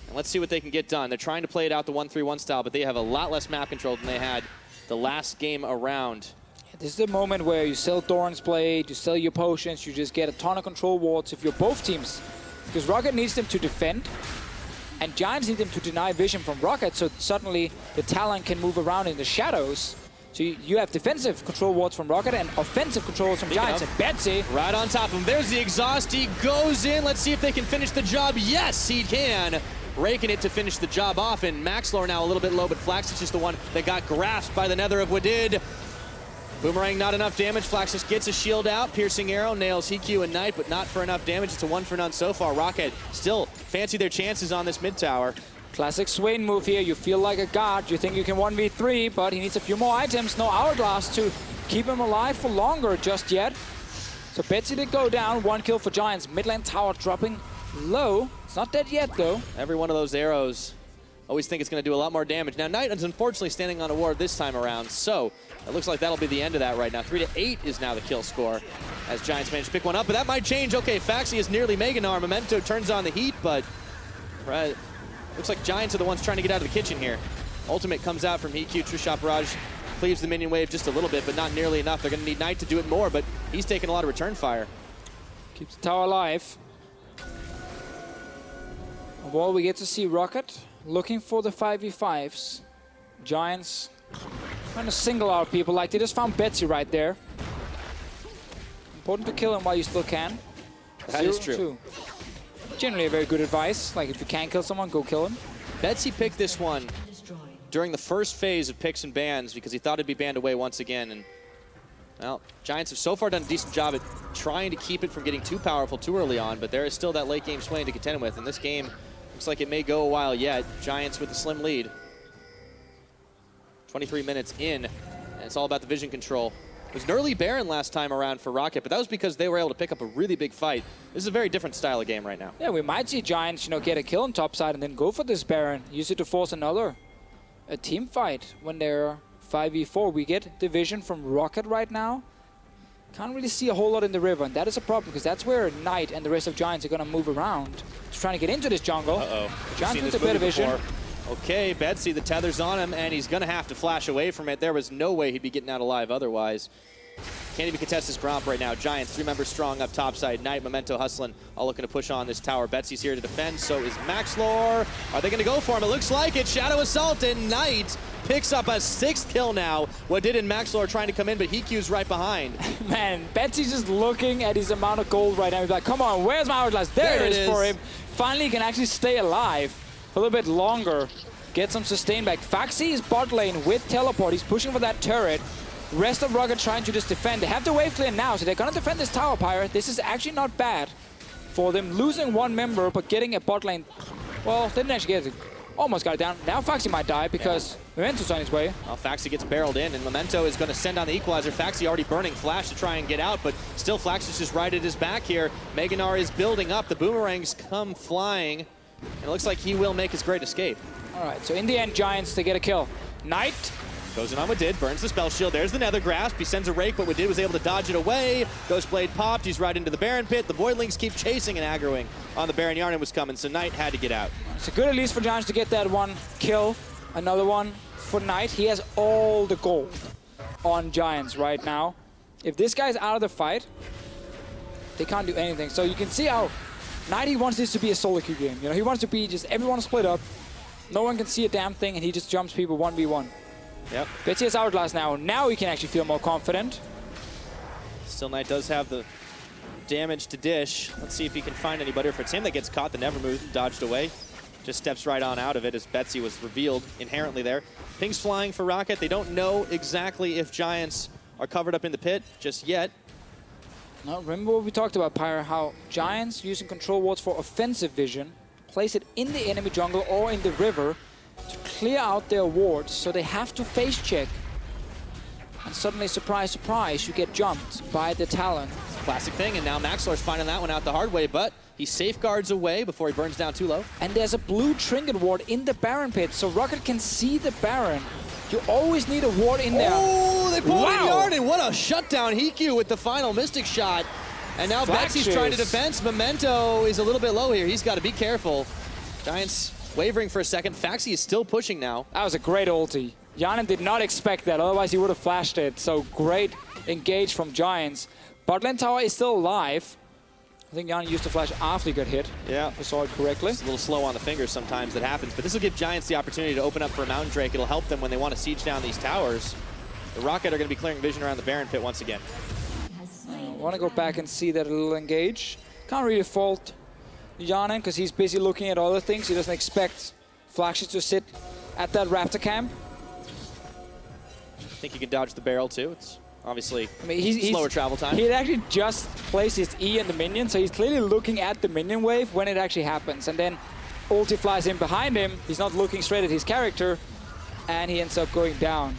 Speaker 1: And let's see what they can get done. They're trying to play it out the 1-3-1 style, but they have a lot less map control than they had the last game around.
Speaker 2: This is the moment where you sell Doran's Blade, you sell your potions, you just get a ton of control wards if you're both teams. Because ROCCAT needs them to defend, and Giants need them to deny vision from ROCCAT, so suddenly the Talon can move around in the shadows. So you have defensive control wards from ROCCAT and offensive controls from Giants. And Betsy
Speaker 1: right on top of him. There's the exhaust. He goes in. Let's see if they can finish the job. Yes, he can. Raking it to finish the job off, and Maxlore now a little bit low, but Flaxxish is the one that got grasped by the nether of Wadid. Boomerang, not enough damage. Flaxxish gets a shield out. Piercing arrow nails HeaQ and Knight, but not for enough damage. It's a 1-for-none so far. ROCCAT still fancy their chances on this mid tower.
Speaker 2: Classic Swain move here. You feel like a god. You think you can 1v3, but he needs a few more items. No hourglass to keep him alive for longer just yet. So Betsy did go down. 1 kill for Giants. Mid lane tower dropping low. It's not dead yet, though.
Speaker 1: Every one of those arrows, always think it's going to do a lot more damage. Now, Knight is unfortunately standing on a ward this time around, so it looks like that'll be the end of that right now. 3-8 is now the kill score as Giants manage to pick one up, but that might change. Okay, Phaxi is nearly Mega Gnar. Memento turns on the heat, but looks like Giants are the ones trying to get out of the kitchen here. Ultimate comes out from HeaQ. True Shot Barrage cleaves the minion wave just a little bit, but not nearly enough. They're going to need Knight to do it more, but he's taking a lot of return fire.
Speaker 2: Keeps the tower alive. Well, we get to see ROCCAT looking for the 5v5s. Giants trying to single out people, like they just found Betsy right there. Important to kill him while you still can.
Speaker 1: That is true.
Speaker 2: Generally a very good advice. Like if you can kill someone, go kill him.
Speaker 1: Betsy picked this one during the first phase of picks and bans because he thought it'd be banned away once again. And well, Giants have so far done a decent job at trying to keep it from getting too powerful too early on, but there is still that late game Swain to contend with. And this game looks like it may go a while yet. Giants with a slim lead. 23 minutes in, and it's all about the vision control. It was an early Baron last time around for ROCCAT, but that was because they were able to pick up a really big fight. This is a very different style of game right now.
Speaker 2: Yeah, we might see Giants, get a kill on top side and then go for this Baron. Use it to force a team fight when they're 5v4. We get division from ROCCAT right now. Can't really see a whole lot in the river, and that is a problem because that's where Knight and the rest of Giants are going to move around. Just trying to get into this jungle. Giants with a bit of vision.
Speaker 1: Okay, Betsy, the tether's on him, and he's going to have to flash away from it. There was no way he'd be getting out alive otherwise. Can't even contest this Gromp right now. Giants, 3 members strong up topside. Knight, Memento, Hustlin, all looking to push on this tower. Betsy's here to defend, so is Maxlore. Are they going to go for him? It looks like it. Shadow Assault, and Knight picks up a 6th kill now. Wadid and Maxlore trying to come in, but HeaQ's right behind.
Speaker 2: Man, Betsy's just looking at his amount of gold right now. He's like, come on, where's my hourglass? There it is for him. Finally, he can actually stay alive a little bit longer. Get some sustain back. Phaxi is bot lane with teleport. He's pushing for that turret. Rest of ROCCAT trying to just defend. They have the wave clear now, so they're going to defend this tower, Pyre. This is actually not bad for them. Losing 1 member, but getting a bot lane. Well, they didn't actually get it. Almost got it down. Now Phaxi might die because Memento's on his way.
Speaker 1: Well, Phaxi gets barreled in, and Memento is going to send on the equalizer. Phaxi already burning Flash to try and get out, but still Flaxxish is right at his back here. Gnar is building up. The boomerangs come flying, and it looks like he will make his great escape.
Speaker 2: All right, so in the end, Giants, they get a kill. Knight
Speaker 1: goes in on Wadid, burns the spell shield. There's the Nether Grasp. He sends a rake, but Wadid was able to dodge it away. Ghostblade popped. He's right into the Baron pit. The Voidlings keep chasing and aggroing on the Baron. Hjarnan was coming, so Knight had to get out.
Speaker 2: It's a good at least for Giants to get that 1 kill. Another one for Knight. He has all the gold on Giants right now. If this guy's out of the fight, they can't do anything. So you can see how Knight, he wants this to be a solo queue game. He wants to be just everyone split up. No one can see a damn thing, and he just jumps people 1v1.
Speaker 1: Yep.
Speaker 2: Betsy has hourglass now. Now he can actually feel more confident.
Speaker 1: Still, Knight does have the damage to dish. Let's see if he can find anybody. If it's him that gets caught, the Nevermooth dodged away. Just steps right on out of it as Betsy was revealed inherently there. Ping's flying for ROCCAT. They don't know exactly if Giants are covered up in the pit just yet.
Speaker 2: Now, remember what we talked about, Pyre, how Giants using control wards for offensive vision, place it in the enemy jungle or in the river to clear out their wards, so they have to face check. And suddenly, surprise, surprise, you get jumped by the Talon.
Speaker 1: Classic thing, and now Maxlore's finding that one out the hard way, but he safeguards away before he burns down too low.
Speaker 2: And there's a blue trinket ward in the Baron pit, so ROCCAT can see the Baron. You always need a ward in there.
Speaker 1: Oh, they pulled in Hjarnan. What a shutdown. HeaQ with the final Mystic shot. And now Betsy's trying to defense. Memento is a little bit low here. He's got to be careful. Giants wavering for a second. Phaxi is still pushing now.
Speaker 2: That was a great ulti. Hjarnan did not expect that, otherwise he would have flashed it. So great engage from Giants. Botlane tower is still alive. I think Hjarnan used the flash after he got hit.
Speaker 1: Yeah.
Speaker 2: If I saw it correctly.
Speaker 1: It's a little slow on the fingers sometimes, that happens. But this will give Giants the opportunity to open up for a Mountain Drake. It'll help them when they want to siege down these towers. The ROCCAT are going to be clearing vision around the Baron pit once again.
Speaker 2: I want to go back and see that little engage. Can't really fault Hjarnan because he's busy looking at other things. He doesn't expect Flaxxish to sit at that Raptor camp.
Speaker 1: I think he can dodge the barrel too. It's obviously
Speaker 2: he's
Speaker 1: slower travel time.
Speaker 2: He had actually just placed his E in the minion, so he's clearly looking at the minion wave when it actually happens. And then ulti flies in behind him. He's not looking straight at his character, and he ends up going down.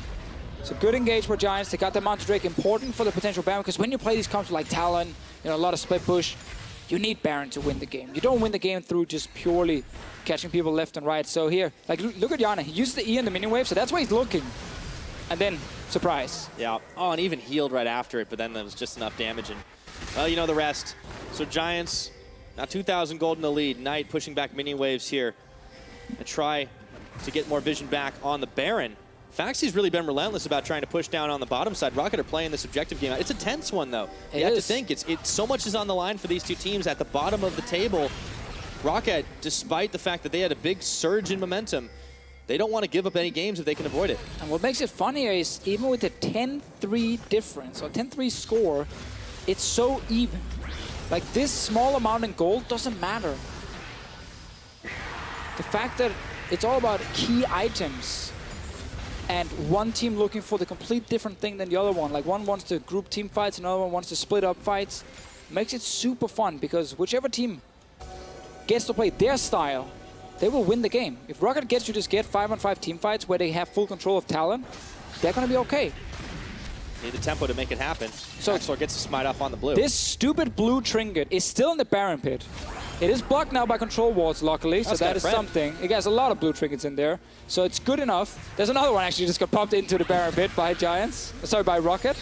Speaker 2: So good engage for Giants. They got the Mountain Drake, important for the potential Baron, because when you play these comps like Talon, a lot of split push, you need Baron to win the game. You don't win the game through just purely catching people left and right. So here, look at Hjarnan. He used the E in the minion wave, so that's why he's looking. And then, surprise.
Speaker 1: Yeah. Oh, and even healed right after it, but then there was just enough damage. And, well, you know the rest. So Giants, now 2,000 gold in the lead. Knight pushing back minion waves here and try to get more vision back on the Baron. Phaxi's really been relentless about trying to push down on the bottom side. ROCCAT are playing this objective game. It's a tense one, though. You have to think, it's so much is on the line for these two teams at the bottom of the table. ROCCAT, despite the fact that they had a big surge in momentum, they don't want to give up any games if they can avoid it.
Speaker 2: And what makes it funnier is even with the 10-3 difference, or 10-3 score, it's so even. Like, this small amount in gold doesn't matter. The fact that it's all about key items, and one team looking for the complete different thing than the other one. Like, one wants to group team fights, another one wants to split up fights. Makes it super fun, because whichever team gets to play their style, they will win the game. If ROCCAT gets to just get 5-on-5 team fights where they have full control of Talon, they're going to be okay.
Speaker 1: Need the tempo to make it happen.
Speaker 2: So
Speaker 1: Maxlore gets a smite off on the blue.
Speaker 2: This stupid blue trinket is still in the Baron pit. It is blocked now by control wards, luckily, so that is something. It has a lot of blue trinkets in there, so it's good enough. There's another one actually just got popped into the Baron pit by Giants. Sorry, by ROCCAT.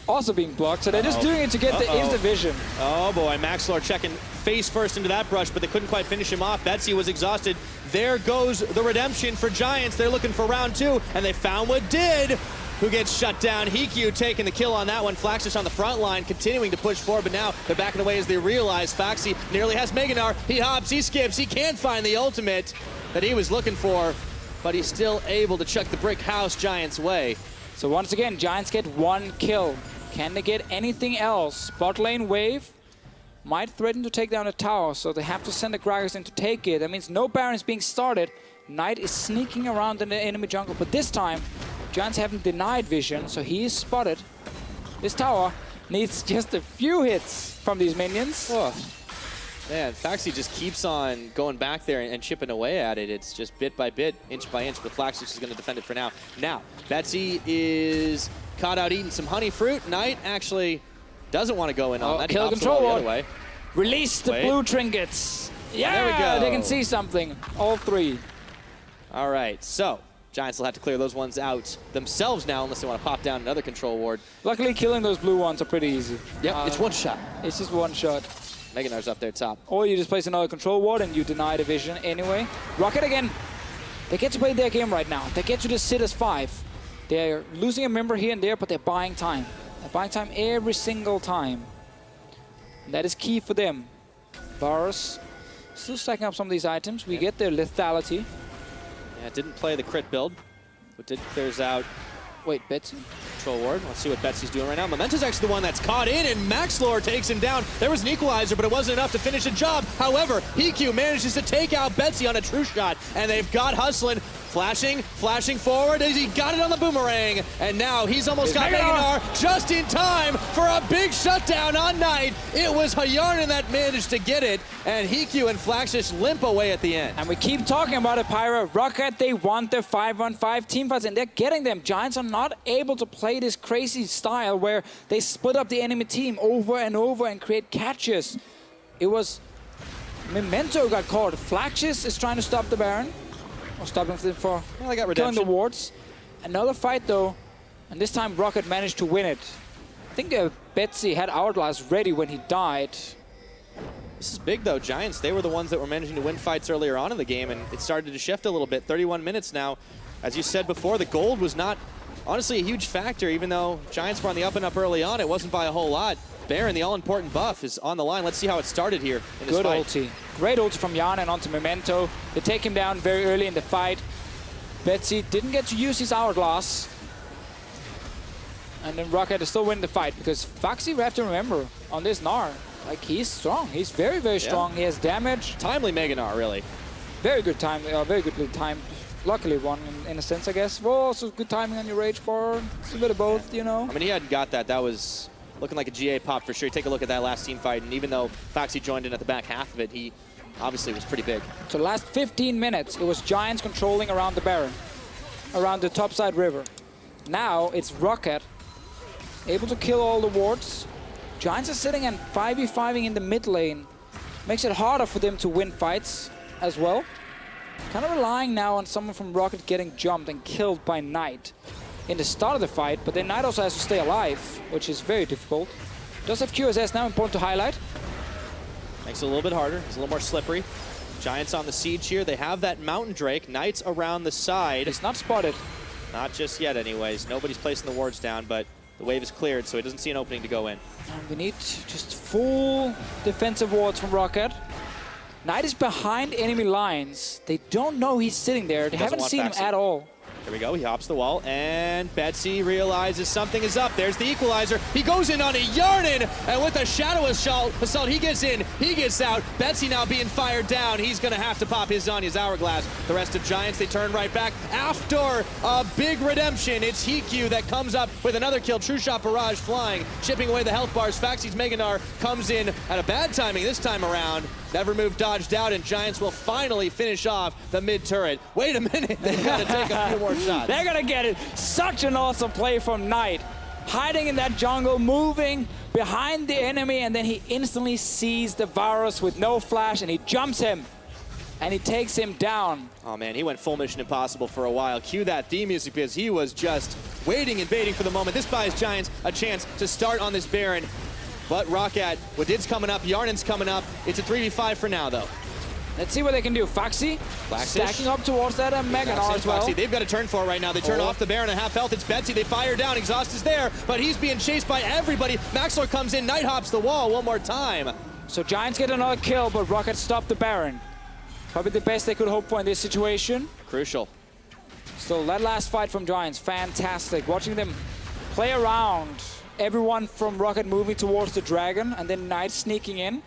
Speaker 2: Also being blocked, so they're just doing it to get the instant vision.
Speaker 1: Oh boy, Maxlore checking face first into that brush, but they couldn't quite finish him off. Betsy was exhausted. There goes the redemption for Giants. They're looking for round 2, and they found Wadid, who gets shut down. HeaQ taking the kill on that one. Flaxxish on the front line, continuing to push forward, but now they're backing away as they realize Phaxi nearly has Gnar. He hops, he skips, he can't find the ultimate that he was looking for, but he's still able to chuck the brick house Giants' way.
Speaker 2: So once again, Giants get 1 kill. Can they get anything else? Bot lane wave might threaten to take down a tower, so they have to send the Gragas in to take it. That means no Baron is being started. Knight is sneaking around in the enemy jungle, but this time, Giants haven't denied vision, so he is spotted. This tower needs just a few hits from these minions.
Speaker 1: Oh. Man, Phaxi just keeps on going back there and chipping away at it. It's just bit by bit, inch by inch, but Flaxxish is going to defend it for now. Now, Betsy is caught out eating some honey fruit. Knight actually doesn't want to go in on that.
Speaker 2: Kill control ward. Release the blue trinkets. Yeah,
Speaker 1: there we go.
Speaker 2: They can see something. All 3.
Speaker 1: All right, so Giants will have to clear those ones out themselves now unless they want to pop down another control ward.
Speaker 2: Luckily, killing those blue ones are pretty easy.
Speaker 1: Yep, it's one shot.
Speaker 2: It's just 1 shot.
Speaker 1: Gnar's up there top.
Speaker 2: Or you just place another control ward and you deny the vision anyway. ROCCAT again. They get to play their game right now. They get to just sit as 5. They're losing a member here and there, but they're buying time. They're buying time every single time. And that is key for them. Varus still stacking up some of these items. We get their lethality.
Speaker 1: Yeah, didn't play the crit build, but did clears out.
Speaker 2: Wait, Betsy?
Speaker 1: Control ward. Let's see what Betsy's doing right now. Memento's actually the one that's caught in, and Maxlore takes him down. There was an equalizer, but it wasn't enough to finish the job. However, HeaQ manages to take out Betsy on a true shot, and they've got Hustlin flashing forward as he got it on the boomerang, and now he's almost got Gnar just in time for a big shutdown on Knight. It was Hjarnan that managed to get it, and HeaQ and Flaxxish limp away at the end.
Speaker 2: And we keep talking about it, Pyra. ROCCAT, they want their 5-on-5 teamfights, and they're getting them. Giants are not able to play this crazy style where they split up the enemy team over and over and create catches. It was Memento got caught. Flaxxish is trying to stop the Baron. Or stop him for killing the wards. Another fight though, and this time ROCCAT managed to win it. I think Betsy had Hourglass ready when he died.
Speaker 1: This is big though. Giants, they were the ones that were managing to win fights earlier on in the game, and it started to shift a little bit. 31 minutes now. As you said before, the gold was not honestly a huge factor, even though Giants were on the up and up early on. It wasn't by a whole lot. Baron, the all-important buff, is on the line. Let's see how it started here in this fight.
Speaker 2: Good ulti. Great ulti from Hjarnan onto Memento. They take him down very early in the fight. Betsy didn't get to use his Hourglass. And then ROCCAT is still winning the fight because Phaxi, we have to remember, on this Gnar, like he's strong. He's very, very strong. He has damage.
Speaker 1: Timely Gnar, really.
Speaker 2: Very good time. Very good time. Luckily won in a sense, I guess. Well, also good timing on your rage bar. It's a bit of both, you know.
Speaker 1: I mean, he hadn't got that. That was looking like a GA pop for sure. Take a look at that last team fight, and even though Phaxi joined in at the back half of it, he obviously was pretty big.
Speaker 2: So the last 15 minutes, it was Giants controlling around the Baron, around the topside river. Now it's ROCCAT, able to kill all the wards. Giants are sitting and 5v5ing in the mid lane. Makes it harder for them to win fights as well. Kind of relying now on someone from ROCCAT getting jumped and killed by Knight in the start of the fight, but then Knight also has to stay alive, which is very difficult. Does have QSS now, important to highlight.
Speaker 1: Makes it a little bit harder. It's a little more slippery. Giants on the siege here. They have that Mountain Drake. Knight's around the side.
Speaker 2: He's not spotted.
Speaker 1: Not just yet anyways. Nobody's placing the wards down, but the wave is cleared, so he doesn't see an opening to go in.
Speaker 2: And we need just full defensive wards from ROCCAT. Knight is behind enemy lines. They don't know he's sitting there. They haven't seen him at all.
Speaker 1: Here we go. He hops the wall, and Betsy realizes something is up. There's the equalizer. He goes in on a Hjarnan, and with a Shadow Assault, he gets in, he gets out. Betsy now being fired down. He's going to have to pop his Hourglass. The rest of Giants, they turn right back after a big redemption. It's HeaQ that comes up with another kill. True Shot Barrage flying, chipping away the health bars. Phaxi's Gnar comes in at a bad timing this time around. Never move dodged out, and Giants will finally finish off the mid turret. Wait a minute, they've got to take a few more shots.
Speaker 2: They're going to get it. Such an awesome play from Knight. hiding in that jungle, moving behind the enemy, and then he instantly sees the Varus with no flash, and he jumps him, and he takes him down.
Speaker 1: Oh man, he went full Mission Impossible for a while. Cue that theme music because he was just waiting and baiting for the moment. This buys Giants a chance to start on this Baron. But ROCCAT, Wadid's coming up, Hjarnan's coming up. It's a 3v5 for now, though.
Speaker 2: Let's see what they can do. Phaxi stacking up towards that Mega Gnar as well.
Speaker 1: Phaxi, they've got a turn for it right now. They turn off the Baron at half health. It's Betsy. They fire down. Exhaust is there, but he's being chased by everybody. Maxlore comes in. Night hops the wall one more time.
Speaker 2: So Giants get another kill, but ROCCAT stopped the Baron. Probably the best they could hope for in this situation.
Speaker 1: Crucial.
Speaker 2: So that last fight from Giants, fantastic. Watching them play around. Everyone from ROCCAT moving towards the Dragon, and then Knight sneaking in.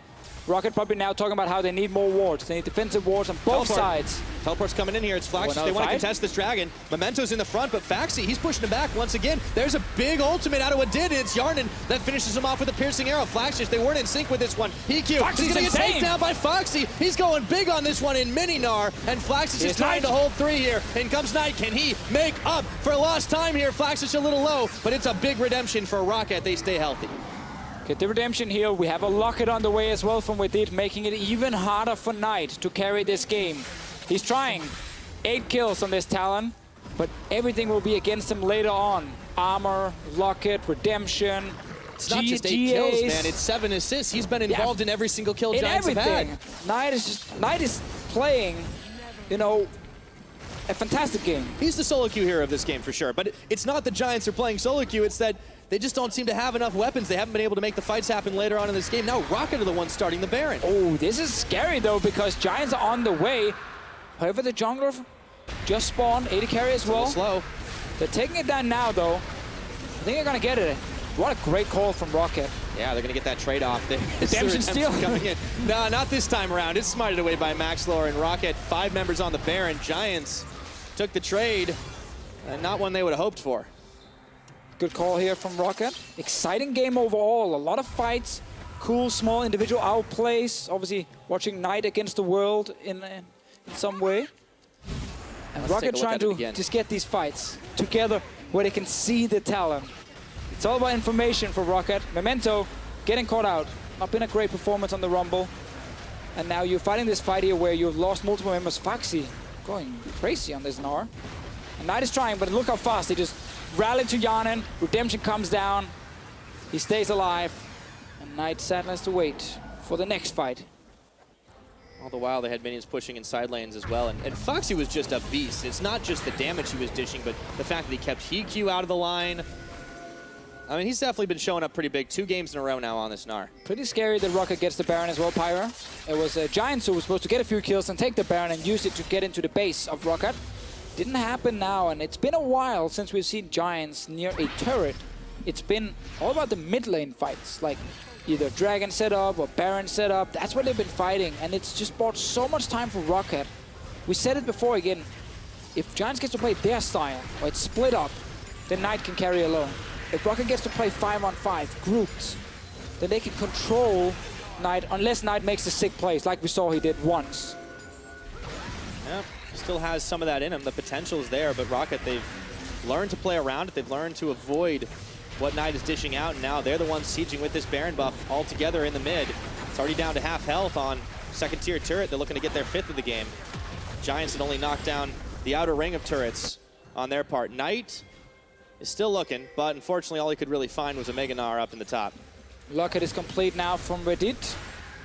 Speaker 2: ROCCAT probably now talking about how they need more wards. They need defensive wards on both sides.
Speaker 1: Teleport's coming in here. It's Flaxxish. They want to contest this Dragon. Memento's in the front, but Phaxi, he's pushing him back once again. There's a big ultimate out of Wadid, and it's Hjarnan that finishes him off with a piercing arrow. Flaxxish, they weren't in sync with this one. HeaQ, he's going to get taken down by Phaxi. He's going big on this one in mini Gnar, and Flaxxish is trying to hold 3 here. In comes Knight. Can he make up for lost time here? Flaxxish a little low, but it's a big redemption for ROCCAT. They stay healthy.
Speaker 2: Get the redemption here. We have a Locket on the way as well from Wadid, making it even harder for Knight to carry this game. He's trying 8 kills on this Talon, but everything will be against him later on. Armor, Locket, redemption.
Speaker 1: It's not just 8 kills, man. It's 7 assists. He's been involved in every single kill Giants have had.
Speaker 2: Knight is playing, you know, a fantastic game.
Speaker 1: He's the solo queue hero of this game for sure, but it's not the Giants are playing solo queue, it's that they just don't seem to have enough weapons. They haven't been able to make the fights happen later on in this game. Now ROCCAT are the ones starting the Baron.
Speaker 2: Oh, this is scary though, because Giants are on the way. However, the jungler just spawned, AD carry as well.
Speaker 1: Slow.
Speaker 2: They're taking it down now though. I think they're gonna get it. What a great call from ROCCAT.
Speaker 1: Yeah, they're gonna get that trade-off.
Speaker 2: Redemption steal
Speaker 1: coming in. No, not this time around. It's smited away by Maxlore and ROCCAT. 5 members on the Baron. Giants took the trade, and not one they would have hoped for.
Speaker 2: Good call here from ROCCAT. Exciting game overall. A lot of fights. Cool, small individual outplays. Obviously, watching Knight against the world in some way. And ROCCAT trying to just get these fights together where they can see the talent. It's all about information for ROCCAT. Memento getting caught out. Not been a great performance on the Rumble. And now you're fighting this fight here where you've lost multiple members. Phaxi going crazy on this Gnar. And Knight is trying, but look how fast they just rally to Hjarnan. Redemption comes down. He stays alive. And Knight sadly has to wait for the next fight.
Speaker 1: All the while, they had minions pushing in side lanes as well. And Phaxi was just a beast. It's not just the damage he was dishing, but the fact that he kept HeaQ out of the line. I mean, he's definitely been showing up pretty big. 2 games in a row now on this Gnar.
Speaker 2: Pretty scary that ROCCAT gets the Baron as well, Pyra. It was Giants who was supposed to get a few kills and take the Baron and use it to get into the base of ROCCAT. Didn't happen now, and it's been a while since we've seen Giants near a turret. It's been all about the mid lane fights, like either Dragon setup or Baron setup. That's what they've been fighting, and it's just bought so much time for ROCCAT. We said it before again, if Giants gets to play their style, or it's split up, then Knight can carry alone. If ROCCAT gets to play 5-on-5 groups, then they can control Knight, unless Knight makes the sick plays, like we saw he did once.
Speaker 1: Yeah. Still has some of that in him. The potential is there, but ROCCAT, they've learned to play around it. They've learned to avoid what Knight is dishing out, and now they're the ones sieging with this Baron buff all together in the mid. It's already down to half health on 2nd-tier turret. They're looking to get their 5th of the game. Giants had only knocked down the outer ring of turrets on their part. Knight is still looking, but unfortunately all he could really find was a Mega Gnar up in the top.
Speaker 2: Locket is complete now from Wadid.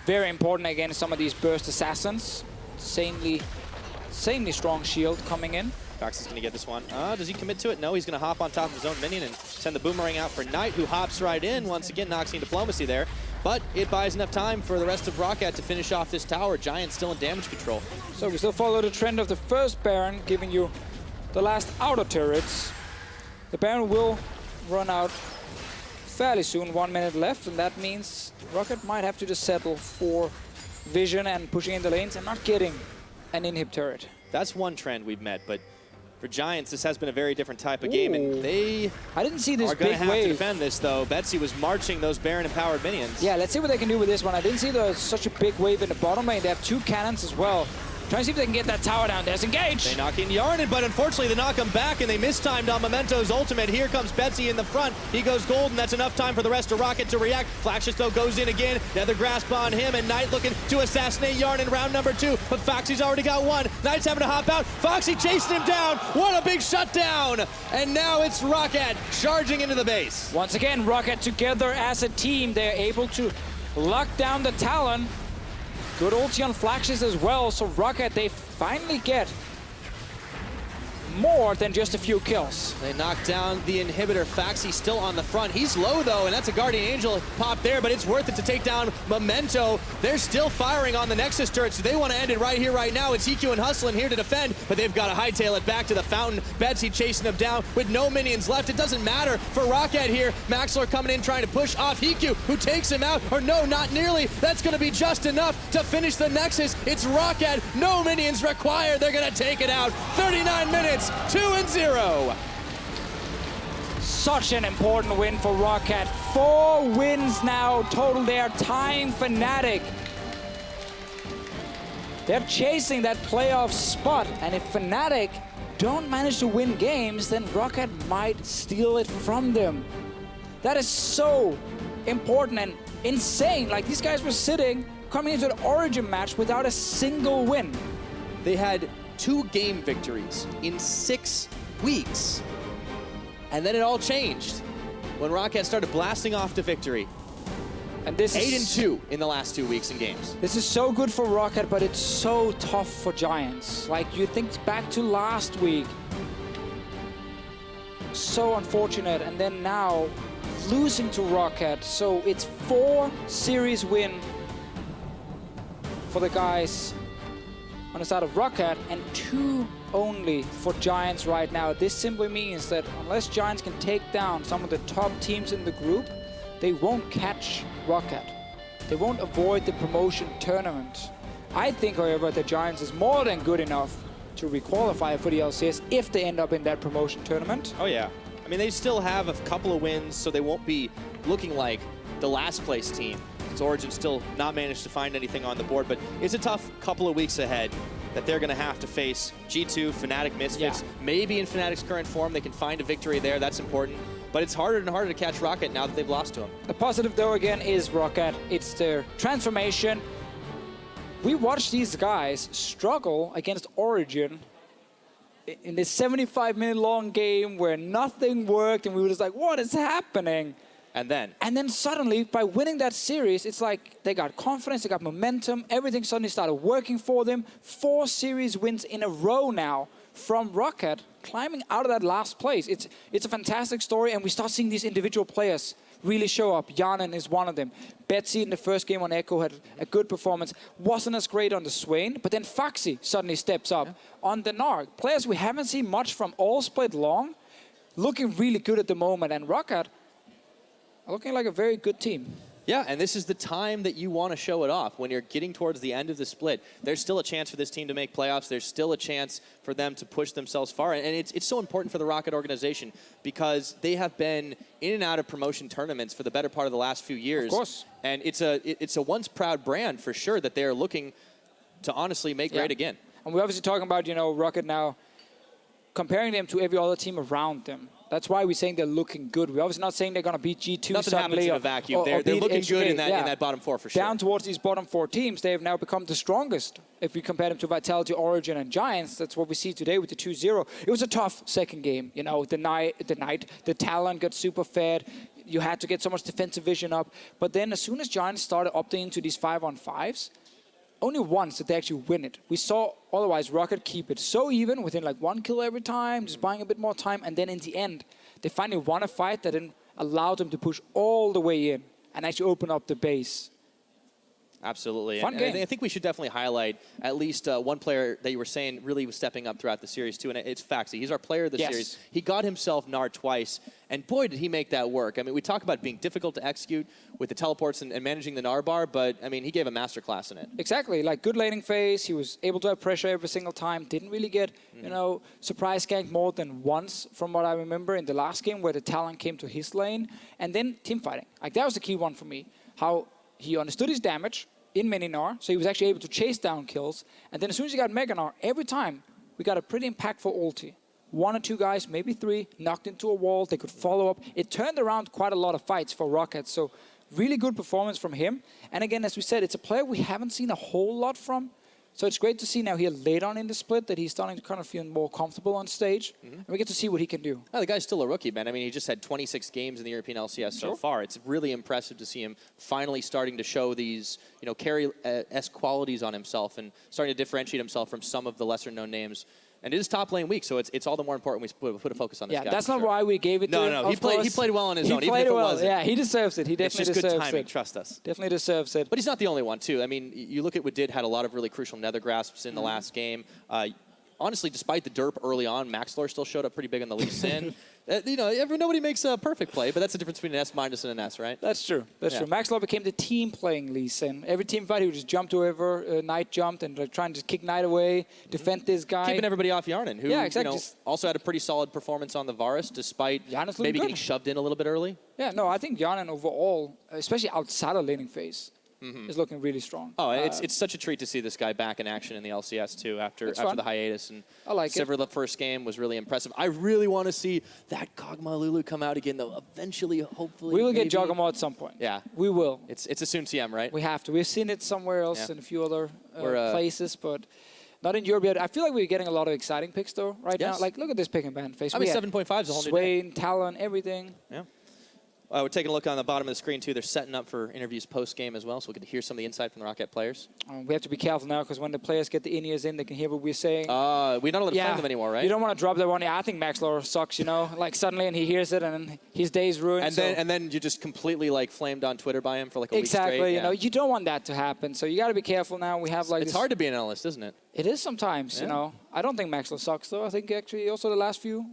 Speaker 2: Very important against some of these burst assassins. Insanely strong shield coming in.
Speaker 1: Phaxi's going to get this one. Does he commit to it? No, he's going to hop on top of his own minion and send the boomerang out for Knight, who hops right in. Once again, Noxian diplomacy there. But it buys enough time for the rest of ROCCAT to finish off this tower. Giants still in damage control.
Speaker 2: So we still follow the trend of the first Baron, giving you the last outer turrets. The Baron will run out fairly soon, 1 minute left, and that means ROCCAT might have to just settle for vision and pushing in the lanes and not getting an inhib turret.
Speaker 1: That's one trend we've met, but for Giants, this has been a very different type of game, and
Speaker 2: I didn't see this
Speaker 1: are going to
Speaker 2: big
Speaker 1: have
Speaker 2: wave.
Speaker 1: to defend this, though. Betsy was marching those Baron-empowered minions.
Speaker 2: Yeah, let's see what they can do with this one. I didn't see such a big wave in the bottom lane. They have 2 cannons as well. Trying to see if they can get that tower down. There's engage.
Speaker 1: They knock in Hjarnan, but unfortunately they knock him back and they mistimed on Memento's ultimate. Here comes Betsy in the front. He goes gold, and that's enough time for the rest of ROCCAT to react. Flaxxish though goes in again. Another grasp on him, and Knight looking to assassinate Hjarnan round number 2, but Phaxi's already got one. Knight's having to hop out. Phaxi chasing him down. What a big shutdown! And now it's ROCCAT charging into the base.
Speaker 2: Once again, ROCCAT together as a team. They're able to lock down the Talon. Good ulti on Flaxxish as well, so ROCCAT, they finally get more than just a few kills.
Speaker 1: They knock down the inhibitor. Phaxi still on the front. He's low though, and that's a Guardian Angel pop there, but it's worth it to take down Memento. They're still firing on the Nexus turret, so they want to end it right here, right now. It's HeaQ and Hustlin here to defend, but they've got to hightail it back to the fountain. Betsy chasing them down with no minions left. It doesn't matter for ROCCAT here. Maxlore coming in trying to push off HeaQ, who takes him out, or no, not nearly. That's going to be just enough to finish the Nexus. It's ROCCAT. No minions required. They're going to take it out. 39 minutes. 2-0.
Speaker 2: Such an important win for ROCCAT. 4 wins now total. They are tying Fnatic. They're chasing that playoff spot, and if Fnatic don't manage to win games, then ROCCAT might steal it from them. That is so important and insane. Like, these guys were sitting, coming into the Origin match without a single win.
Speaker 1: They had 2 game victories in 6 weeks. And then it all changed when ROCCAT started blasting off to victory.
Speaker 2: And this
Speaker 1: 8-2 in the last 2 weeks in games.
Speaker 2: This is so good for ROCCAT, but it's so tough for Giants. Like, you think back to last week. So unfortunate, and then now losing to ROCCAT. So it's 4 series win for the guys on the side of ROCCAT, and 2 only for Giants right now. This simply means that unless Giants can take down some of the top teams in the group, they won't catch ROCCAT. They won't avoid the promotion tournament. I think, however, the Giants is more than good enough to requalify for the LCS if they end up in that promotion tournament.
Speaker 1: Oh yeah. I mean, they still have a couple of wins, so they won't be looking like the last place team. Origin still not managed to find anything on the board, but it's a tough couple of weeks ahead that they're going to have to face G2, Fnatic, Misfits. Yeah. Maybe in Fnatic's current form they can find a victory there. That's important. But it's harder and harder to catch ROCCAT now that they've lost to them.
Speaker 2: The positive, though, again, is ROCCAT. It's their transformation. We watched these guys struggle against Origin in this 75-minute long game where nothing worked, and we were just like, what is happening?
Speaker 1: And then
Speaker 2: suddenly, by winning that series, it's like they got confidence, they got momentum, everything suddenly started working for them. 4 series wins in a row now from ROCCAT, climbing out of that last place. It's a fantastic story, and we start seeing these individual players really show up. Hjarnan is one of them. Betsy in the first game on Echo had a good performance. Wasn't as great on the Swain, but then Phaxi suddenly steps up on the Gnar. Players we haven't seen much from all split long, looking really good at the moment, and ROCCAT looking like a very good team.
Speaker 1: Yeah, and this is the time that you want to show it off. When you're getting towards the end of the split, there's still a chance for this team to make playoffs. There's still a chance for them to push themselves far. And it's so important for the ROCCAT organization because they have been in and out of promotion tournaments for the better part of the last few years.
Speaker 2: Of course.
Speaker 1: And it's a once proud brand for sure that they're looking to honestly make great again.
Speaker 2: And we're obviously talking about, ROCCAT now, comparing them to every other team around them. That's why we're saying they're looking good. We're obviously not saying they're going to beat G2
Speaker 1: Nothing happens in a vacuum. They're looking good in that bottom 4 for sure.
Speaker 2: Down towards these bottom 4 teams, they have now become the strongest. If we compare them to Vitality, Origin, and Giants, that's what we see today with the 2-0. It was a tough second game. The Talon got super fed. You had to get so much defensive vision up. But then as soon as Giants started opting into these 5-on-5s, only once did they actually win it. We saw otherwise ROCCAT keep it so even within like 1 kill every time, just buying a bit more time, and then in the end, they finally won a fight that then allowed them to push all the way in and actually open up the base.
Speaker 1: Absolutely.
Speaker 2: Fun game.
Speaker 1: I think we should definitely highlight at least one player that you were saying really was stepping up throughout the series too, and it's Phaxi. He's our player of the series. He got himself Gnar twice, and boy, did he make that work. I mean, we talk about being difficult to execute with the teleports and managing the Gnar bar, but I mean, he gave a masterclass in it.
Speaker 2: Exactly. Like, good laning phase. He was able to have pressure every single time. Didn't really get, surprise gank more than once from what I remember in the last game where the Talon came to his lane. And then team fighting. Like, that was the key one for me. How he understood his damage, in mini Gnar, so he was actually able to chase down kills. And then as soon as he got Mega Gnar, every time we got a pretty impactful ulti. 1 or 2 guys, maybe 3, knocked into a wall. They could follow up. It turned around quite a lot of fights for ROCCAT. So really good performance from him. And again, as we said, it's a player we haven't seen a whole lot from. So it's great to see now here later on in the split that he's starting to kind of feel more comfortable on stage. And we get to see what he can do.
Speaker 1: Oh, the guy's still a rookie, man. I mean, he just had 26 games in the European LCS so far. It's really impressive to see him finally starting to show these, carry-esque qualities on himself and starting to differentiate himself from some of the lesser-known names. And it is top lane week, so it's all the more important we put a focus on this guy.
Speaker 2: Yeah, that's not why we gave it to him.
Speaker 1: No, he played well on his own,
Speaker 2: He
Speaker 1: even
Speaker 2: played
Speaker 1: if it
Speaker 2: well.
Speaker 1: wasn't.
Speaker 2: Yeah, he deserves it. He definitely deserves it.
Speaker 1: It's just good timing, trust us.
Speaker 2: Definitely deserves it.
Speaker 1: But he's not the only one, too. I mean, you look at Wadid had a lot of really crucial nether grasps in the last game. Honestly, despite the derp early on, Maxlore still showed up pretty big on the Lee Sin. Nobody makes a perfect play, but that's the difference between an S- and an S, right?
Speaker 2: That's true. That's true. Maxlore became the team playing Lee Sin. Every team fight, he would just jump to whoever, Knight jumped, and trying to kick Knight away, defend this guy.
Speaker 1: Keeping everybody off Hjarnan, who
Speaker 2: exactly.
Speaker 1: also had a pretty solid performance on the Varus, despite maybe getting shoved in a little bit early.
Speaker 2: Yeah, no, I think Hjarnan overall, especially outside of laning phase, is looking really strong.
Speaker 1: Oh, it's such a treat to see this guy back in action in the LCS too after the hiatus. And
Speaker 2: I like
Speaker 1: it. The first game was really impressive. I really want to see that Kog'Maw Lulu come out again, though. Eventually, hopefully,
Speaker 2: we will get Joggermaw at some point.
Speaker 1: Yeah,
Speaker 2: we will.
Speaker 1: It's a soon TM, right?
Speaker 2: We have to. We've seen it somewhere else in a few other places, but not in Europe yet. I feel like we're getting a lot of exciting picks though right now. Like, look at this pick and ban phase.
Speaker 1: I mean, 7.5 is a whole new day.
Speaker 2: Swain, Talon, everything.
Speaker 1: Yeah. We're taking a look on the bottom of the screen, too. They're setting up for interviews post-game as well, so we get to hear some of the insight from the ROCCAT players.
Speaker 2: We have to be careful now, because when the players get the in-ears in, they can hear what we're saying.
Speaker 1: We're not allowed to flame them anymore, right?
Speaker 2: You don't want to drop that one. I think Maxlore sucks, like suddenly, and he hears it, and his day's ruined.
Speaker 1: And then you just completely flamed on Twitter by him for like a week straight.
Speaker 2: Exactly, you don't want that to happen, so you got to be careful now. We have
Speaker 1: It's hard to be an analyst, isn't it?
Speaker 2: It is sometimes, I don't think Maxlore sucks, though. I think actually also the last few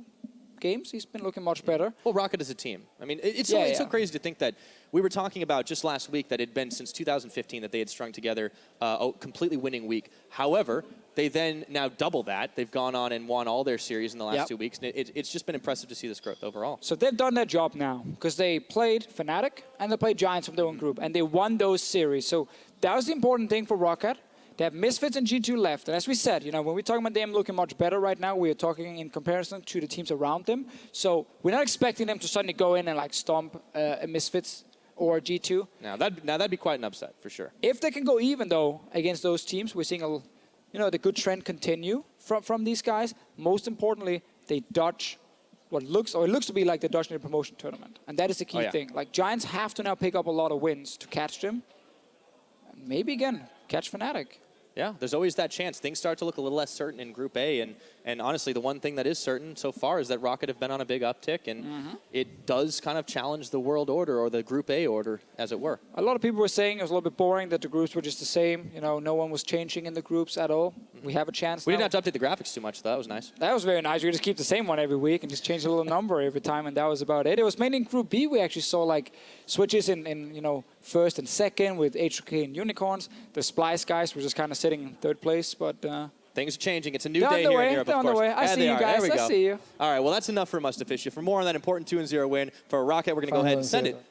Speaker 2: games, he's been looking much better.
Speaker 1: Well, ROCCAT is a team. I mean, it's so crazy to think that we were talking about just last week that it had been since 2015 that they had strung together a completely winning week. However, they then now double that. They've gone on and won all their series in the last 2 weeks, and it's just been impressive to see this growth overall.
Speaker 2: So they've done their job now, because they played Fnatic and they played Giants from their own group, and they won those series. So that was the important thing for ROCCAT. They have Misfits and G2 left. And as we said, when we're talking about them looking much better right now, we are talking in comparison to the teams around them. So we're not expecting them to suddenly go in and stomp a Misfits or G2.
Speaker 1: Now that'd be quite an upset for sure.
Speaker 2: If they can go even though against those teams, we're seeing the good trend continue from these guys. Most importantly, they dodge it looks to be like they're dodging the promotion tournament. And that is the key thing. Giants have to now pick up a lot of wins to catch them. And maybe again, catch Fnatic.
Speaker 1: Yeah, there's always that chance. Things start to look a little less certain in Group A, and honestly, the one thing that is certain so far is that ROCCAT have been on a big uptick, and it does kind of challenge the world order, or the Group A order, as it were.
Speaker 2: A lot of people were saying it was a little bit boring, that the groups were just the same. No one was changing in the groups at all. We have a chance
Speaker 1: We
Speaker 2: now.
Speaker 1: didn't have to update the graphics too much, though. That was nice.
Speaker 2: That was very nice. We just keep the same one every week and just change a little number every time, and that was about it. It was mainly in Group B we actually saw switches in first and second with ROC and Unicorns. The Splice guys were just kind of sitting in third place, but
Speaker 1: things are changing. It's a new day here in Europe, of course.
Speaker 2: On the way. I see you guys. I see you.
Speaker 1: All right, well, that's enough from us, Deficio. For more on that important 2-0 win for ROCCAT, we're going to go ahead and send it